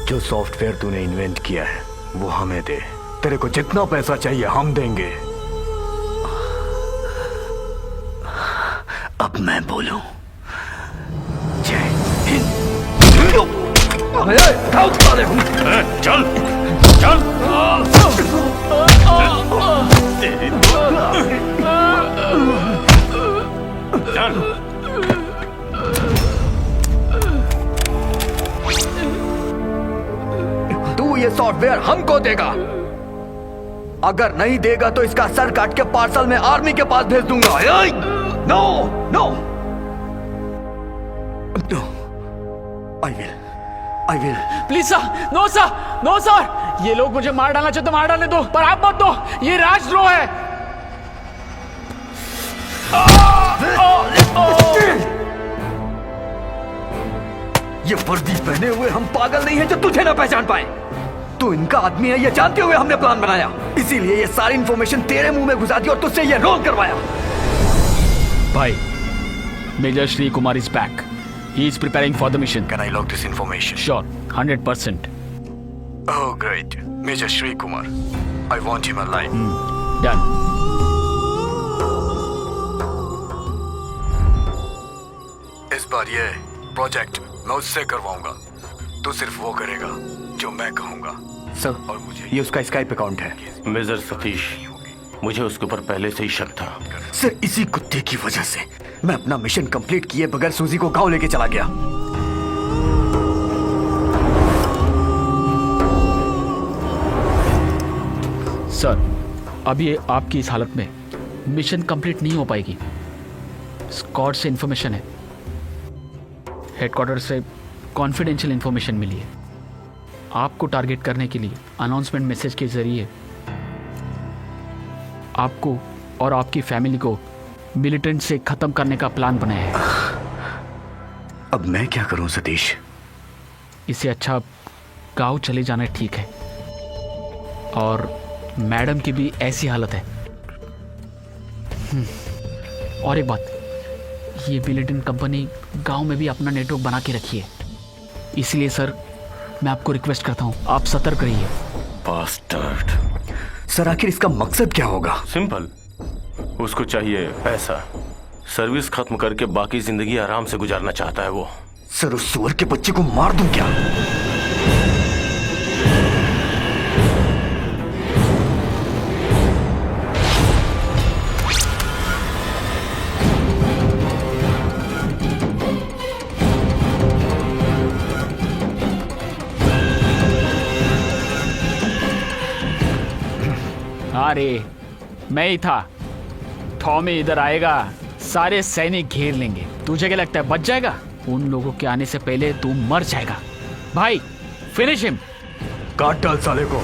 जो सॉफ्टवेयर तूने इन्वेंट किया है वो हमें दे। तेरे को जितना पैसा चाहिए हम देंगे। अब मैं बोलूं चल चल तेरी चल। तू ये सॉफ्टवेयर हमको देगा, अगर नहीं देगा तो इसका सर काट के पार्सल में आर्मी के पास भेज दूंगा। No no I will please sir, no sir, ये लोग मुझे मार डालना चाहते, मार डालने दो, पर आप मत दो, ये राजद्रोह है। ये वर्दी पहने हुए हम पागल नहीं हैं जो तुझे ना पहचान पाए। तू इनका आदमी है ये जानते हुए हमने प्लान बनाया, इसीलिए ये सारी इंफॉर्मेशन तेरे मुंह में घुसा दी और तुझसे ये रोल करवाया। भाई, major Shri Kumar is back. He is preparing for the mission. Can I log this information? Sure, 100%. Oh, great. Major Shri Kumar. I want him alive. Done. इस बार ये प्रोजेक्ट मैं उससे करवाऊंगा। तू सिर्फ वो करेगा जो मैं कहूंगा। सर, और मुझे ये उसका स्काइप अकाउंट है। मेजर सतीश, मुझे उसके ऊपर पहले से ही शक था। सर, इसी कुत्ते की वजह से मैं अपना मिशन कंप्लीट किए बगैर सूजी को गांव लेके चला गया। सर, अभी आपकी इस हालत में मिशन कंप्लीट नहीं हो पाएगी। स्क्वाड से इंफॉर्मेशन है, हेडक्वार्टर से कॉन्फिडेंशियल इंफॉर्मेशन मिली है। आपको टारगेट करने के लिए अनाउंसमेंट मैसेज के जरिए आपको और आपकी फैमिली को मिलिटेंट से खत्म करने का प्लान बनाया है। अब मैं क्या करूं सतीश? इससे अच्छा गांव चले जाना ठीक है। और मैडम की भी ऐसी हालत है। और एक बात, ये मिलिटेंट कंपनी गांव में भी अपना नेटवर्क बना के रखी है, इसलिए सर मैं आपको रिक्वेस्ट करता हूं, आप सतर्क रहिए। बास्टर्ड। सर, आखिर इसका मकसद क्या होगा? सिंपल, उसको चाहिए पैसा। सर्विस खत्म करके बाकी जिंदगी आराम से गुजारना चाहता है वो। सर, उस सुअर के बच्चे को मार दूं क्या? अरे मैं ही था। टॉमी इधर आएगा, सारे सैनिक घेर लेंगे। तुझे क्या लगता है बच जाएगा? उन लोगों के आने से पहले तू मर जाएगा। भाई, फिनिश हिम। काट डाल साले को।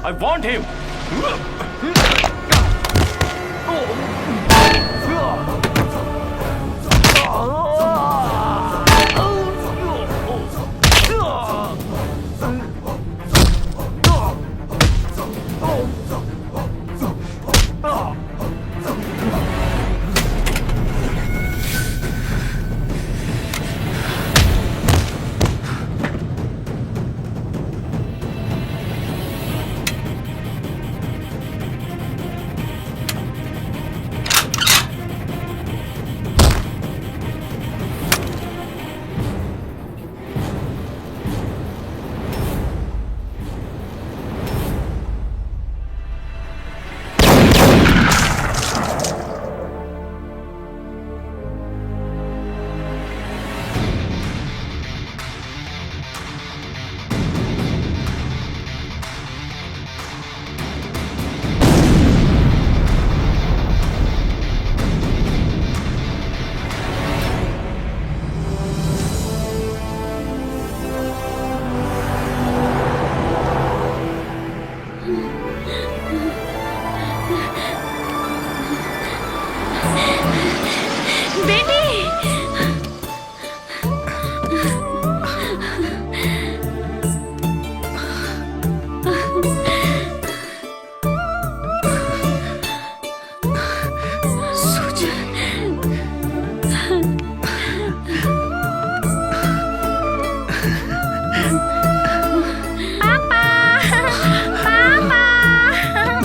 I want him.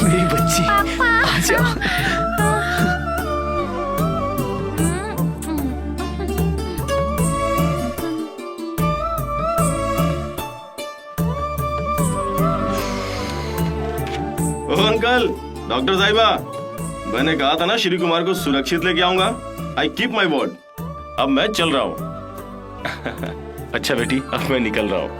मेरी बच्ची आ जाओ। ओ अंकल, डॉक्टर साहिबा, मैंने कहा था ना श्री कुमार को सुरक्षित लेके आऊंगा। I keep my word. अब मैं चल रहा हूँ। अच्छा बेटी, अब मैं निकल रहा हूँ।